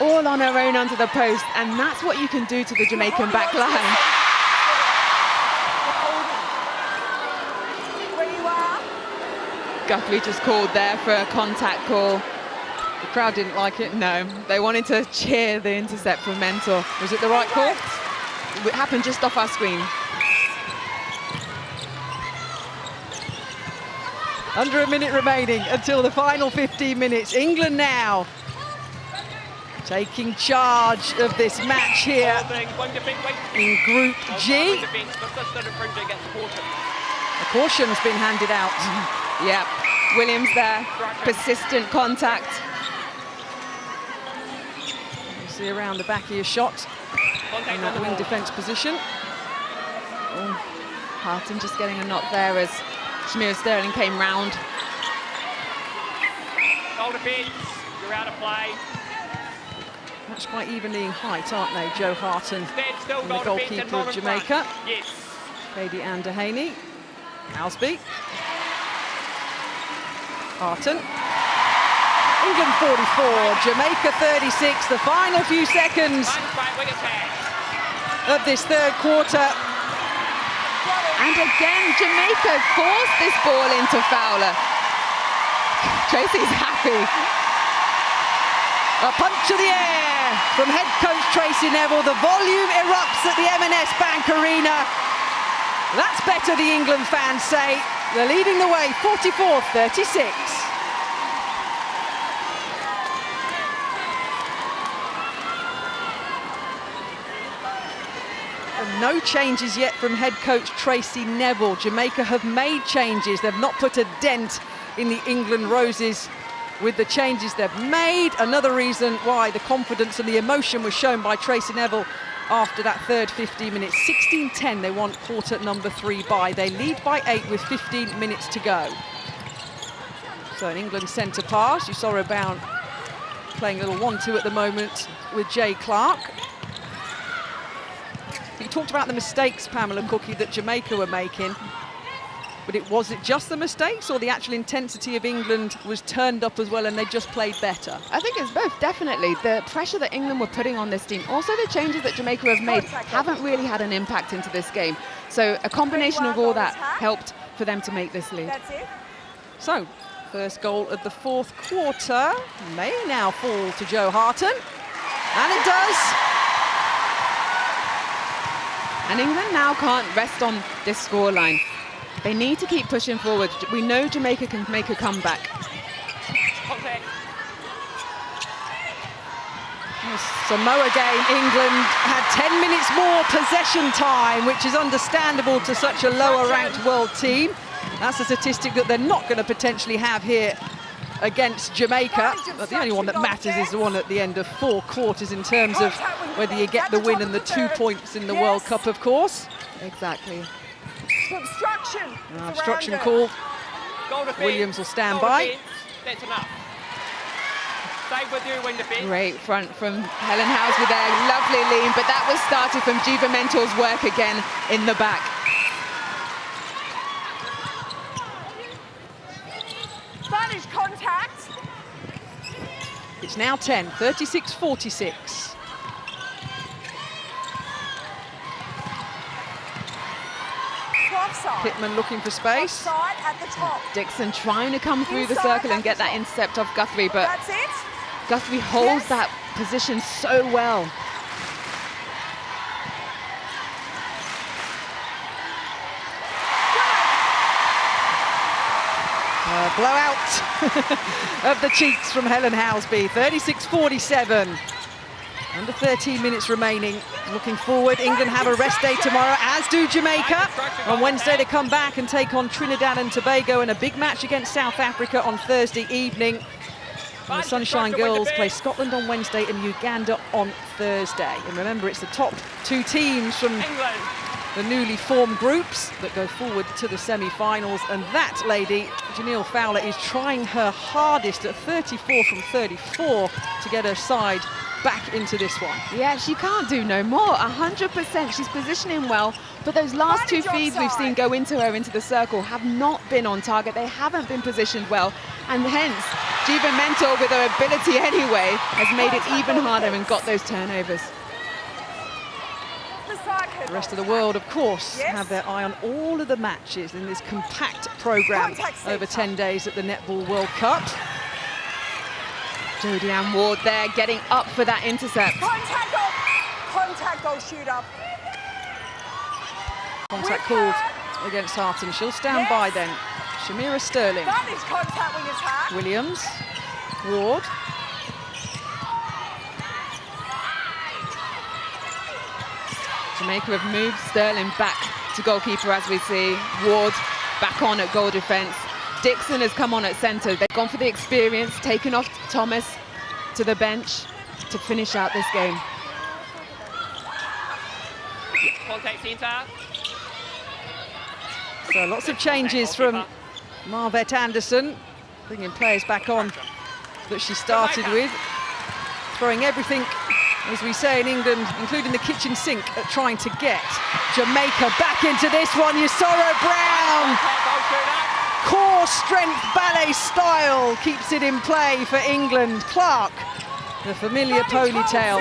All on her own under the post, and that's what you can do to the Jamaican back line. Guthrie just called there for a contact call. The crowd didn't like it. No, they wanted to cheer the intercept from Mentor. Was it the right call? It happened just off our screen. Under a minute remaining until the final 15 minutes. England now taking charge of this match here in Group G. A caution's been handed out. Yep, Williams there, persistent contact. You see around the back of your shot in that wing defence position. Oh, Harton just getting a knock there as Shamira Sterling came round. Goal defence, you're out of play. That's quite evenly in height, aren't they? Joe Harton and the goalkeeper of Jamaica. Yes. Katie Ann Dehaney. Housby. Harton. England 44, Jamaica 36. The final few seconds of this third quarter. And again, Jamaica forced this ball into Fowler. Tracy's happy. A punch to the air from head coach Tracy Neville. The volume erupts at the M&S Bank Arena. That's better, the England fans say. They're leading the way, 44-36. And no changes yet from head coach Tracy Neville. Jamaica have made changes. They've not put a dent in the England Roses with the changes they've made. Another reason why the confidence and the emotion was shown by Tracy Neville after that third 15 minutes. 16-10, they want quarter number 3 by. They lead by 8 with 15 minutes to go. So an England centre pass. You saw O'Bound playing a little 1-2 at the moment with Jay Clark. You talked about the mistakes, Pamela Cookie, that Jamaica were making. But was it just the mistakes, or the actual intensity of England was turned up as well and they just played better? I think it's both, definitely. The pressure that England were putting on this team, also the changes that Jamaica have made, haven't really had an impact into this game. So a combination of all that helped for them to make this lead. That's it. So, first goal of the 4th quarter may now fall to Joe Harton. And it does. And England now can't rest on this scoreline. They need to keep pushing forward. We know Jamaica can make a comeback. Contact. Samoa game, England had 10 minutes more possession time, which is understandable to such a lower-ranked world team. That's a statistic that they're not going to potentially have here against Jamaica. But the only one that matters is the one at the end of 4 quarters in terms of whether you get the win and the 2 points in the World Cup, of course. Exactly. Obstruction. Obstruction call. Goal defense. Williams will stand Goal by. defense. That's enough. Save with you, win defense. Great front from Helen Housby there. Lovely lean, but that was started from Jiva Mentor's work again in the back. Spanish contact. It's now 10, 36-46. Offside. Pittman looking for space. Offside at the top. Dixon trying to come through the Inside circle and at get the that top. intercept off Guthrie, but That's it. Guthrie holds Yes. that position so well. Blowout of the cheeks from Helen Housby, 36-47. Under 13 minutes remaining. Looking forward, England have a rest day tomorrow, as do Jamaica. On Wednesday, they come back and take on Trinidad and Tobago in a big match against South Africa on Thursday evening. And the Sunshine Girls play Scotland on Wednesday and Uganda on Thursday. And remember, it's the top 2 teams from England. the newly formed groups that go forward to the semi-finals. And that lady, Janelle Fowler, is trying her hardest at 34 from 34 to get her side back into this one. Yeah, she can't do no more. 100%. She's positioning well, but those last 2 feeds we've seen go into her into the circle have not been on target. They haven't been positioned well, and hence Jiva Mentor, with her ability anyway, has made it even harder and got those turnovers. The rest of the world, of course, have their eye on all of the matches in this compact programme over 10 days at the Netball World Cup. Jodie Ann Ward there, getting up for that intercept. Contact goal shooter. Contact called against Harton. She'll stand by then. Shamira Sterling. That is contact with his hand. Williams. Ward. Jamaica have moved Sterling back to goalkeeper, as we see. Ward back on at goal defence. Dixon has come on at centre. They've gone for the experience, taken off Thomas to the bench to finish out this game. Contact centre. So lots of changes from Marvette Anderson, bringing players back on that she started with, throwing everything, as we say in England, including the kitchen sink, at trying to get Jamaica back into this one. Yusoro Brown, core strength ballet style, keeps it in play for England. Clark, the familiar ponytail.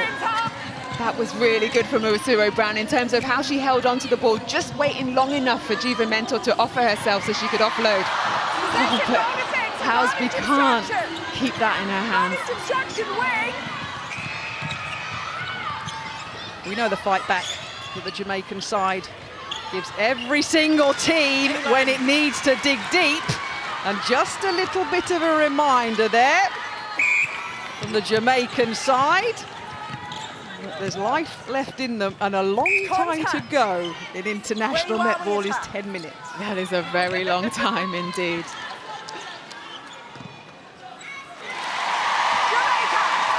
That was really good from Yusoro Brown in terms of how she held onto the ball, just waiting long enough for Jiva Mentor to offer herself so she could offload. Oh, but Housby can't keep that in her hands. We know the fight back that the Jamaican side gives every single team when it needs to dig deep. And just a little bit of a reminder there from the Jamaican side that there's life left in them and a long time to go in international netball is 10 minutes. That is a very long time indeed.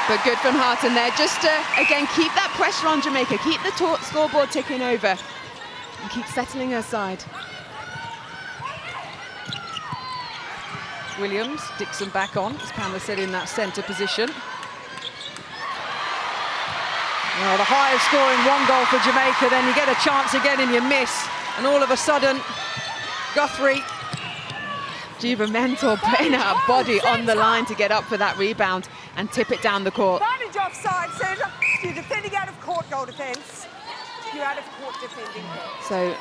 But good from Harton there, just to, again, keep that pressure on Jamaica, keep the scoreboard ticking over, and keep settling her side. Williams, Dixon back on, as Pamela said, in that centre position. Well, the highest scoring 1 goal for Jamaica, then you get a chance again and you miss. And all of a sudden, Guthrie. Jiva Mentor putting her body on the line to get up for that rebound and tip it down the court. Advantage offside, centre. You're defending out of court, goal defence. You're out of court defending. So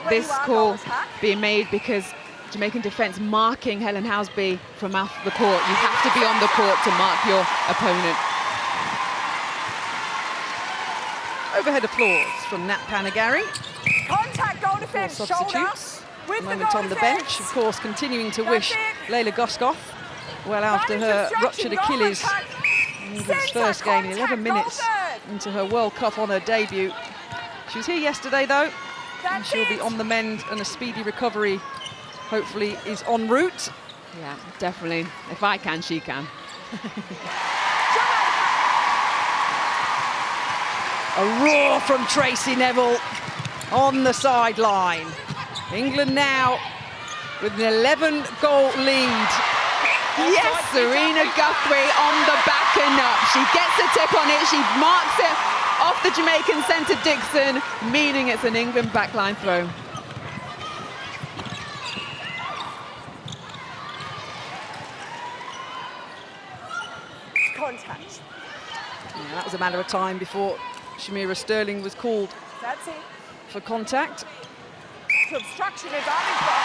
this call being made because Jamaican defence marking Helen Housby from off the court. You have to be on the court to mark your opponent. Overhead applause from Nat Panagari. Contact, goal defence, shoulder. Substitutes. With A moment on the bench, of course, continuing to wish Layla Guskoff well after her ruptured Achilles. England's first game, 11 minutes into her World Cup on her debut. She was here yesterday, though, and she'll be on the mend, and a speedy recovery, hopefully, is en route. Yeah, definitely. If I can, she can. A roar from Tracy Neville on the sideline. England now with an 11-goal lead. Yes, Serena Guthrie on the back and up. She gets a tip on it. She marks it off the Jamaican centre Dixon, meaning it's an England backline throw. Contact. Yeah, that was a matter of time before Shamira Sterling was called That's it. for contact. Obstruction advantage by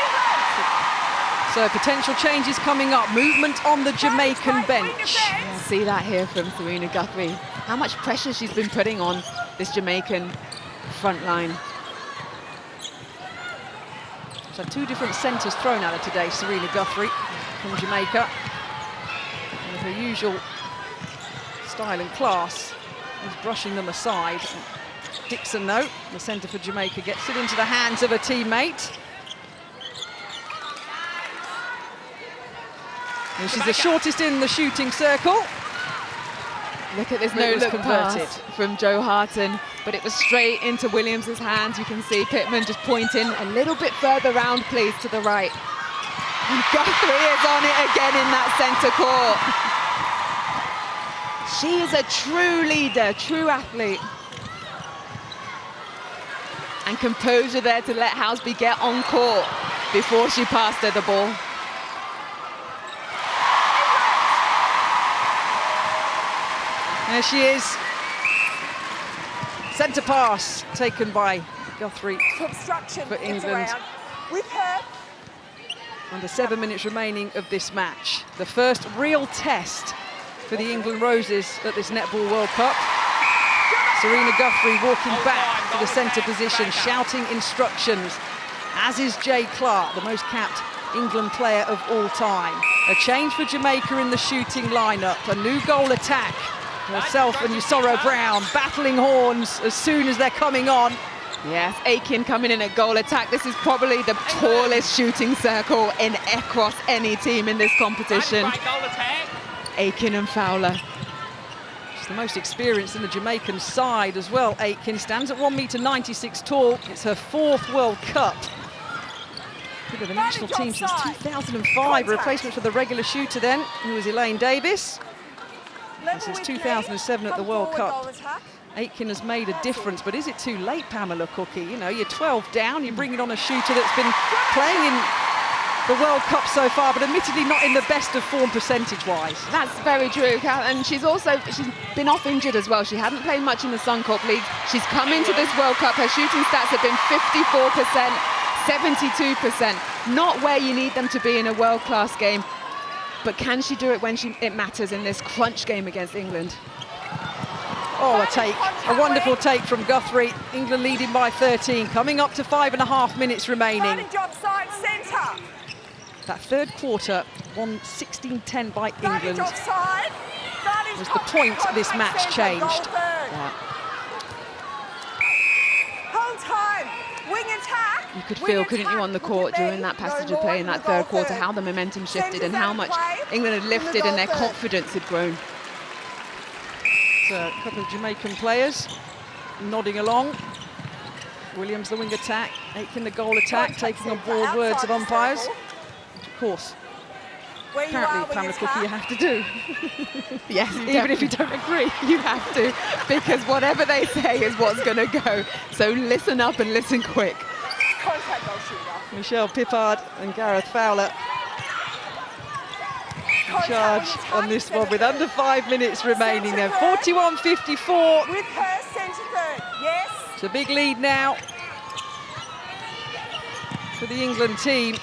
England. So potential changes coming up. Movement on the Jamaican bench. Yeah, see that here from Serena Guthrie. How much pressure she's been putting on this Jamaican front line. So 2 different centres thrown at her today, Serena Guthrie from Jamaica. And with her usual style and class, is brushing them aside. Dixon, though, the centre for Jamaica, gets it into the hands of a teammate. And she's the shortest in the shooting circle. Look at this But it was no-look converted. pass from Jo Harton, but it was straight into Williams's hands. You can see Pittman just pointing a little bit further round, please, to the right. And Guthrie is on it again in that centre court. She is a true leader, true athlete. And composure there to let Housby get on court before she passed her the ball. There she is. Centre pass taken by Guthrie Obstruction. for It's England. around. With her. Under 7 minutes remaining of this match. The first real test for the England Roses at this Netball World Cup. Serena Guthrie walking back to the centre position, shouting instructions, as is Jay Clark, the most capped England player of all time. A change for Jamaica in the shooting lineup, a new goal attack. Herself and Yusoro Brown battling horns as soon as they're coming on. Yes, Aiken coming in at goal attack. This is probably the tallest shooting circle in across any team in this competition. Great goal attack. Aiken and Fowler. She's the most experienced in the Jamaican side as well. Aitken stands at 1.96 m tall. It's her 4th World Cup. Been with the national team since 2005. A replacement for the regular shooter then, who was Elaine Davis. And since 2007 at the World Cup. Aitken has made a difference, but is it too late, Pamela Cookie? You know, you're 12 down, you're bringing on a shooter that's been playing in the World Cup so far, but admittedly not in the best of form percentage-wise. That's very true, Cal, and she's been off injured as well. She hadn't played much in the Suncorp League. She's come into this World Cup. Her shooting stats have been 54%, 72%. Not where you need them to be in a world-class game, but can she do it when it matters in this crunch game against England? Oh, a take, a wonderful take from Guthrie. England leading by 13, coming up to 5.5 minutes remaining. That third quarter, won 16-10 by England. Was the point this match changed. Yeah. Hold time. Wing attack. You could feel, couldn't you, on the court during that passage of play in that third quarter, how the momentum shifted and how much England had lifted and their confidence had grown. So a couple of Jamaican players nodding along. Williams the wing attack, Aitken the goal attack, taking on board words of umpires. Which of course, apparently Pamela Cookie you have to do. Yes, Even if you don't agree. You have to, because whatever they say is what's going to go. So listen up and listen quick. Contact goal shooter. Michelle Pippard and Gareth Fowler in charge on this one with under 5 minutes remaining then. 41-54. With her centre third, yes. It's a big lead now for the England team.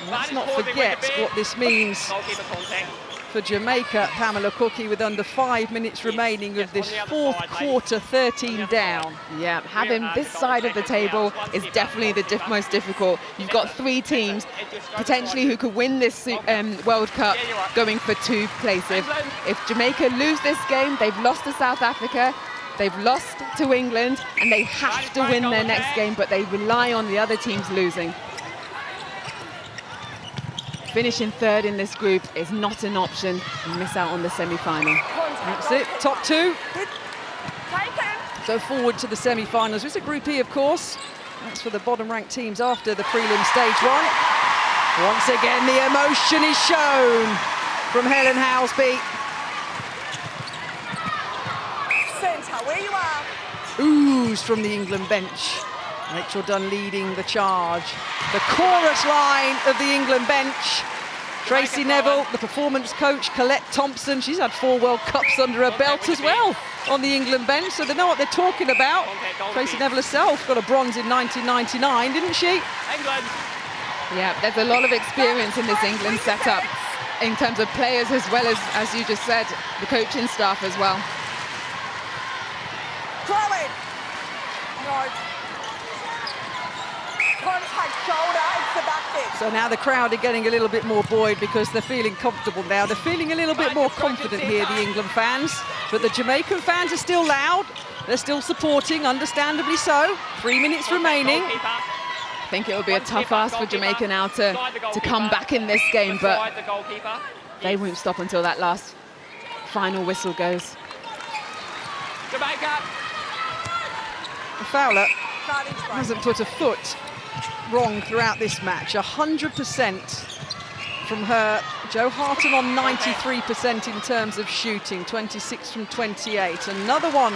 And let's not forget what this means Goalkeeper contact. for Jamaica. Pamela Cookie with under 5 minutes remaining of this fourth quarter, 13 down. Yeah, having this side of the table is definitely the most difficult. You've got 3 teams potentially who could win this World Cup going for 2 places. If Jamaica lose this game, they've lost to South Africa, they've lost to England, and they have to win their next game, but they rely on the other teams losing. Finishing third in this group is not an option. You miss out on the semi-final. That's it, top 2. So forward to the semi-finals. It's a Group E, of course. That's for the bottom-ranked teams after the prelim stage 1. Once again, the emotion is shown from Helen Housby. Centre, where you are. Ooze from the England bench. Rachel Dunn leading the charge. The chorus line of the England bench. Tracy Neville, the performance coach, Colette Thompson. She's had 4 World Cups under her belt as well on the England bench, so they know what they're talking about. Tracy Neville herself got a bronze in 1999, didn't she? England. Yeah, there's a lot of experience in this England setup in terms of players as well as you just said, the coaching staff as well. Throw it. No. Contact shoulder, it's the back bit. So now the crowd are getting a little bit more buoyed because they're feeling comfortable now. They're feeling a little bit more confident here, the England fans. But the Jamaican fans are still loud. They're still supporting, understandably so. 3 minutes remaining. I think it will be a tough ask for Jamaica now to come back in this game, but they won't stop until that last final whistle goes. Jamaica. Fowler hasn't put a foot wrong throughout this match. 100% from her. Jo Harton on 93% in terms of shooting, 26 from 28. Another one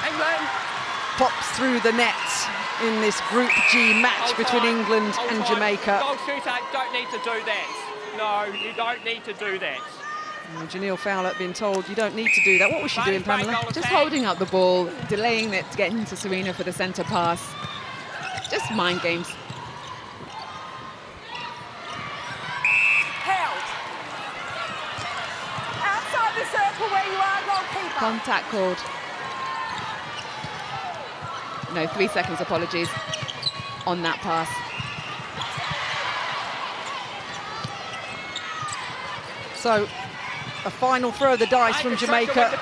England. pops through the net in this Group G match between England and Jamaica. Goal shooter, don't need to do that. No, you don't need to do that. Janelle Fowler being told you don't need to do that. What was she doing, Pamela? Just holding up the ball, delaying it to get into Serena for the centre pass. Just mind games. Held. Outside the circle where you are, goalkeeper. Contact called. No, 3 seconds, apologies, on that pass. So, a final throw of the dice from Jamaica.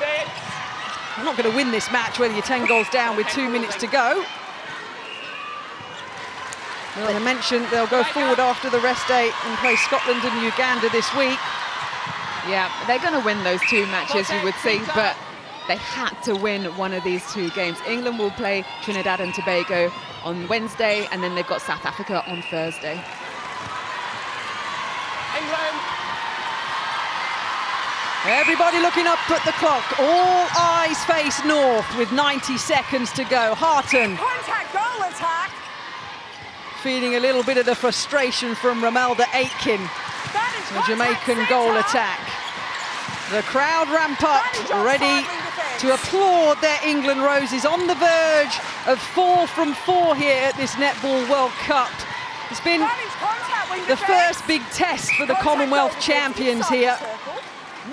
They're not going to win this match whether you're 10 goals down with 2 minutes to go. Well, I mentioned they'll go forward after the rest day and play Scotland and Uganda this week. Yeah, they're going to win those 2 matches, you would think, but they had to win one of these 2 games. England will play Trinidad and Tobago on Wednesday, and then they've got South Africa on Thursday. England. Everybody looking up at the clock. All eyes face north with 90 seconds to go. Harton Contact goal attack. feeling a little bit of the frustration from Romelda Aitken. That is The Jamaican contact goal centre. attack. The crowd ramp up, ready to applaud their England Roses on the verge of 4 from 4 here at this Netball World Cup. It's been That is contact wing the defence. first big test for the Contact Commonwealth goal defence champions inside the here. circle.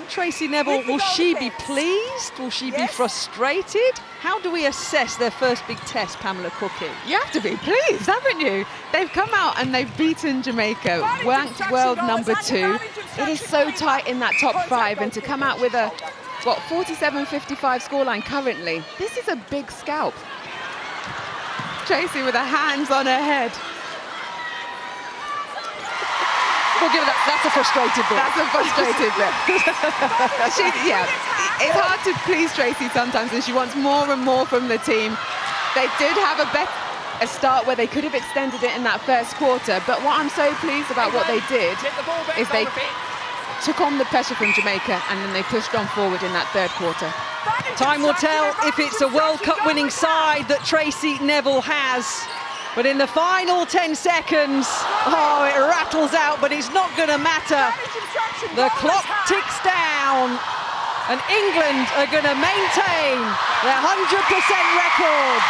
Tracy Neville, With the will goal she be defence. pleased? Will she be Yes. frustrated? How do we assess their first big test, Pamela Cookie? You have to be pleased, haven't you? They've come out and they've beaten Jamaica, Advantage ranked obstruction world goal number attack, 2. advantage It is obstruction so goal tight in that top Contact 5, goal and to come defence. out with a, what, 47-55 scoreline currently. This is a big scalp. Tracy with her hands on her head. forgive that. That's a frustrated bit. That's a frustrated bit. It's hard to please Tracy sometimes, and she wants more and more from the team. They did have a start where they could have extended it in that first quarter, but what I'm so pleased about what they did is they took on the pressure from Jamaica, and then they pushed on forward in that third quarter. Time will tell if it's a World Cup winning side that Tracy Neville has. But in the final 10 seconds, it rattles out, but it's not going to matter. The clock ticks down, and England are going to maintain their 100% record.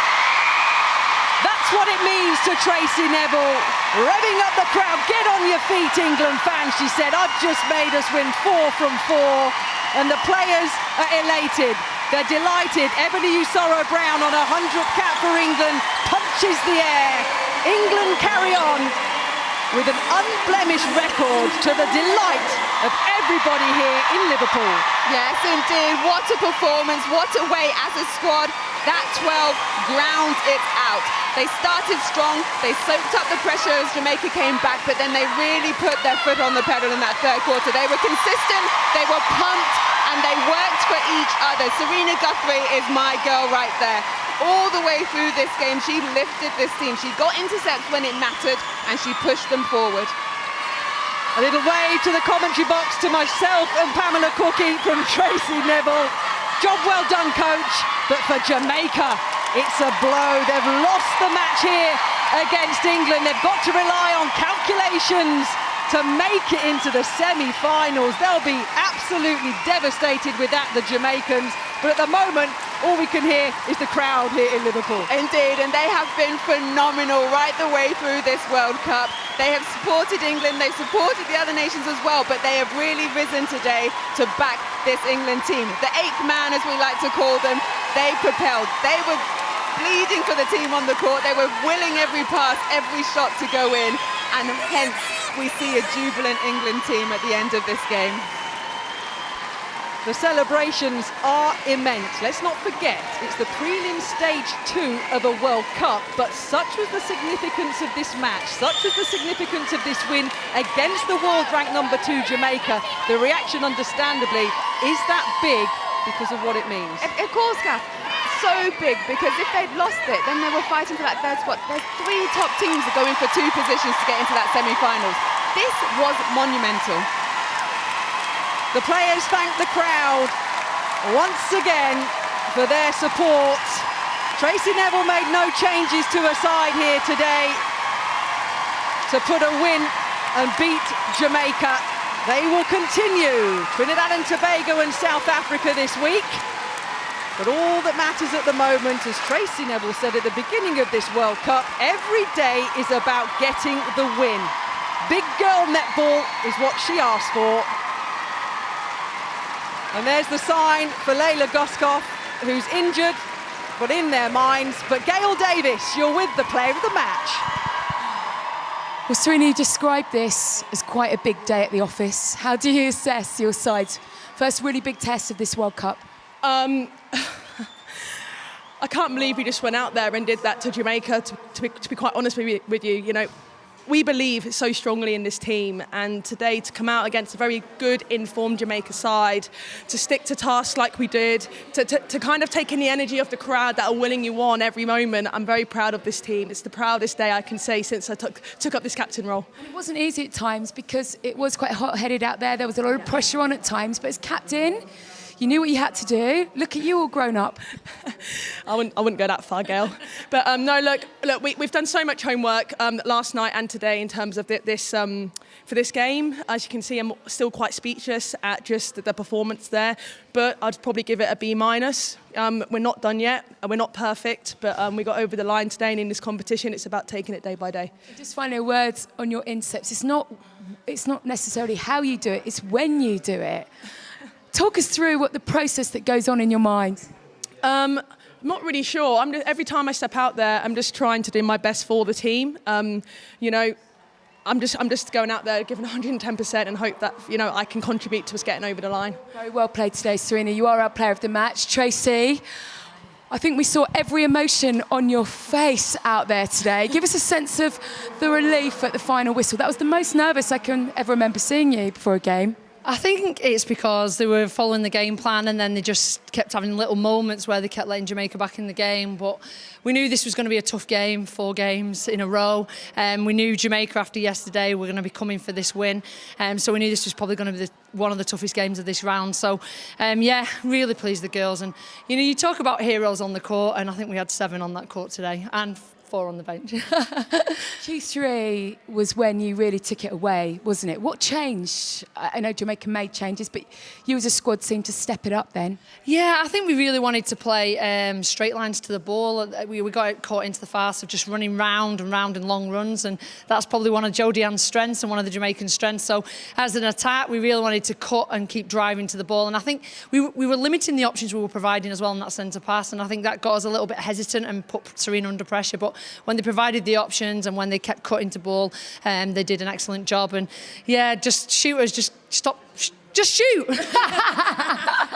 That's what it means to Tracy Neville. Revving up the crowd. Get on your feet, England fans, she said. I've just made us win 4 from 4. And the players are elated. They're delighted. Ebony Usoro-Brown on her 100th cap for England punches the air. England carry on with an unblemished record to the delight of everybody here in Liverpool. Yes, indeed. What a performance. What a way as a squad. That 12 ground it out. They started strong, they soaked up the pressure as Jamaica came back, but then they really put their foot on the pedal in that third quarter. They were consistent, they were pumped, and they worked for each other. Serena Guthrie is my girl right there. All the way through this game, she lifted this team. She got intercepts when it mattered, and she pushed them forward. A little wave to the commentary box to myself and Pamela Cookie from Tracy Neville. Job well done, coach. But for Jamaica, it's a blow. They've lost the match here against England. They've got to rely on calculations to make it into the semi-finals. They'll be absolutely devastated with that, the Jamaicans. But at the moment, all we can hear is the crowd here in Liverpool. Indeed, and they have been phenomenal right the way through this World Cup. They have supported England, they've supported the other nations as well, but they have really risen today to back this England team. The 8th man, as we like to call them, they propelled. They were bleeding for the team on the court. They were willing every pass, every shot to go in, and hence we see a jubilant England team at the end of this game. The celebrations are immense. Let's not forget, it's the prelim stage 2 of a World Cup, but such was the significance of this match, such was the significance of this win against the world ranked number 2 Jamaica. The reaction, understandably, is that big because of what it means. Of course, Kath. So big, because if they'd lost it, then they were fighting for that third spot. There's 3 top teams that go in for 2 positions to get into that semi-finals. This was monumental. The players thank the crowd once again for their support. Tracy Neville made no changes to her side here today to put a win and beat Jamaica. They will continue Trinidad and Tobago and South Africa this week. But all that matters at the moment, as Tracy Neville said at the beginning of this World Cup, every day is about getting the win. Big girl netball is what she asked for. And there's the sign for Layla Goskoff, who's injured, but in their minds. But Gail Davis, you're with the player of the match. Well, Serena, you described this as quite a big day at the office. How do you assess your side's first really big test of this World Cup? I can't believe we just went out there and did that to Jamaica, to be quite honest with you. You know, we believe so strongly in this team, and today to come out against a very good, informed Jamaica side, to stick to tasks like we did, to kind of take in the energy of the crowd that are willing you on every moment. I'm very proud of this team. It's the proudest day I can say since I took up this captain role. And it wasn't easy at times because it was quite hot-headed out there. There was a lot of pressure on at times, but as captain, you knew what you had to do. Look at you all grown up. I wouldn't go that far, Gail. But no, look, we've done so much homework last night and today in terms of this for this game. As you can see, I'm still quite speechless at just the performance there. But I'd probably give it a B-. We're not done yet. We're not perfect, but we got over the line today, and in this competition, it's about taking it day by day. Just final words on your intercepts. It's not necessarily how you do it; it's when you do it. Talk us through what the process that goes on in your mind. I'm not really sure. Every time I step out there, I'm just trying to do my best for the team. You know, I'm just going out there, giving 110% and hope that, you know, I can contribute to us getting over the line. Very well played today, Serena. You are our player of the match. Tracy, I think we saw every emotion on your face out there today. Give us a sense of the relief at the final whistle. That was the most nervous I can ever remember seeing you before a game. I think it's because they were following the game plan and then they just kept having little moments where they kept letting Jamaica back in the game. But we knew this was going to be a tough game, 4 games in a row. We knew Jamaica after yesterday were going to be coming for this win. So we knew this was probably going to be one of the toughest games of this round. So, yeah, really pleased the girls. And, you know, you talk about heroes on the court, and I think we had 7 on that court today and 4 on the bench. Q3 was when you really took it away, wasn't it? What changed? I know Jamaica made changes, but you as a squad seemed to step it up then. Yeah, I think we really wanted to play straight lines to the ball. We got caught into the farce of just running round and round in long runs, and that's probably one of Jodie Ann's strengths and one of the Jamaican strengths. So as an attack, we really wanted to cut and keep driving to the ball, and I think we were limiting the options we were providing as well in that centre pass, and I think that got us a little bit hesitant and put Serena under pressure. But when they provided the options and when they kept cutting to ball, they did an excellent job. And yeah, just shooters, just stop, just shoot.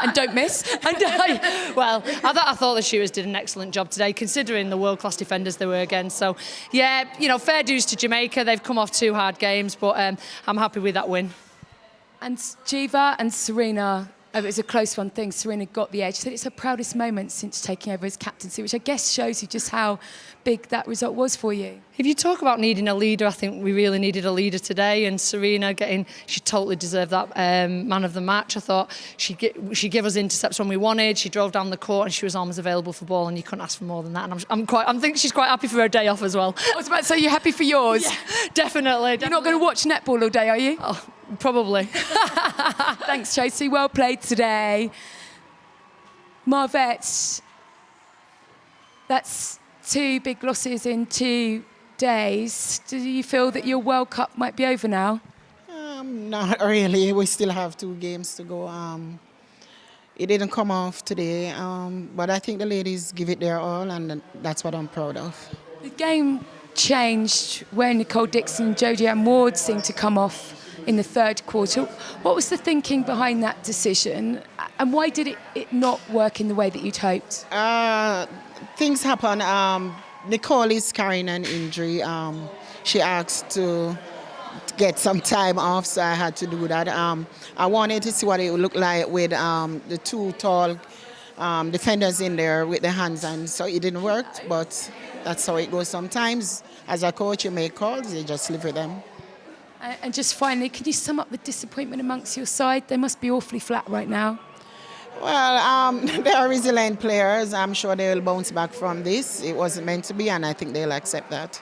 And don't miss. I thought the shooters did an excellent job today, considering the world-class defenders they were against. So yeah, you know, fair dues to Jamaica. They've come off 2 hard games, but I'm happy with that win. And Jiva and Serena, it was a close one thing. Serena got the edge. She said it's her proudest moment since taking over as captaincy, which I guess shows you just how big that result was for you. If you talk about needing a leader, I think we really needed a leader today, and Serena she totally deserved that man of the match. I thought she gave us intercepts when we wanted, she drove down the court and she was always available for ball, and you couldn't ask for more than that. And I think she's quite happy for her day off as well. I was about to say, you're happy for yours? Yeah, definitely. You're not going to watch netball all day, are you? Oh, probably. Thanks, Tracy. Well played today. Marvette, that's 2 big losses in 2 days. Do you feel that your World Cup might be over now? Not really. We still have 2 games to go. It didn't come off today, but I think the ladies give it their all, and that's what I'm proud of. The game changed when Nicole Dixon and Jodie Ann Ward seemed to come off in the 3rd quarter. What was the thinking behind that decision, and why did it not work in the way that you'd hoped? Things happen. Nicole is carrying an injury. She asked to get some time off, so I had to do that. I wanted to see what it would look like with the 2 tall defenders in there with the hands, and so it didn't work, but that's how it goes sometimes. As a coach, you make calls, you just live with them. And just finally, can you sum up the disappointment amongst your side? They must be awfully flat right now. Well, they are resilient players. I'm sure they will bounce back from this. It wasn't meant to be, and I think they'll accept that.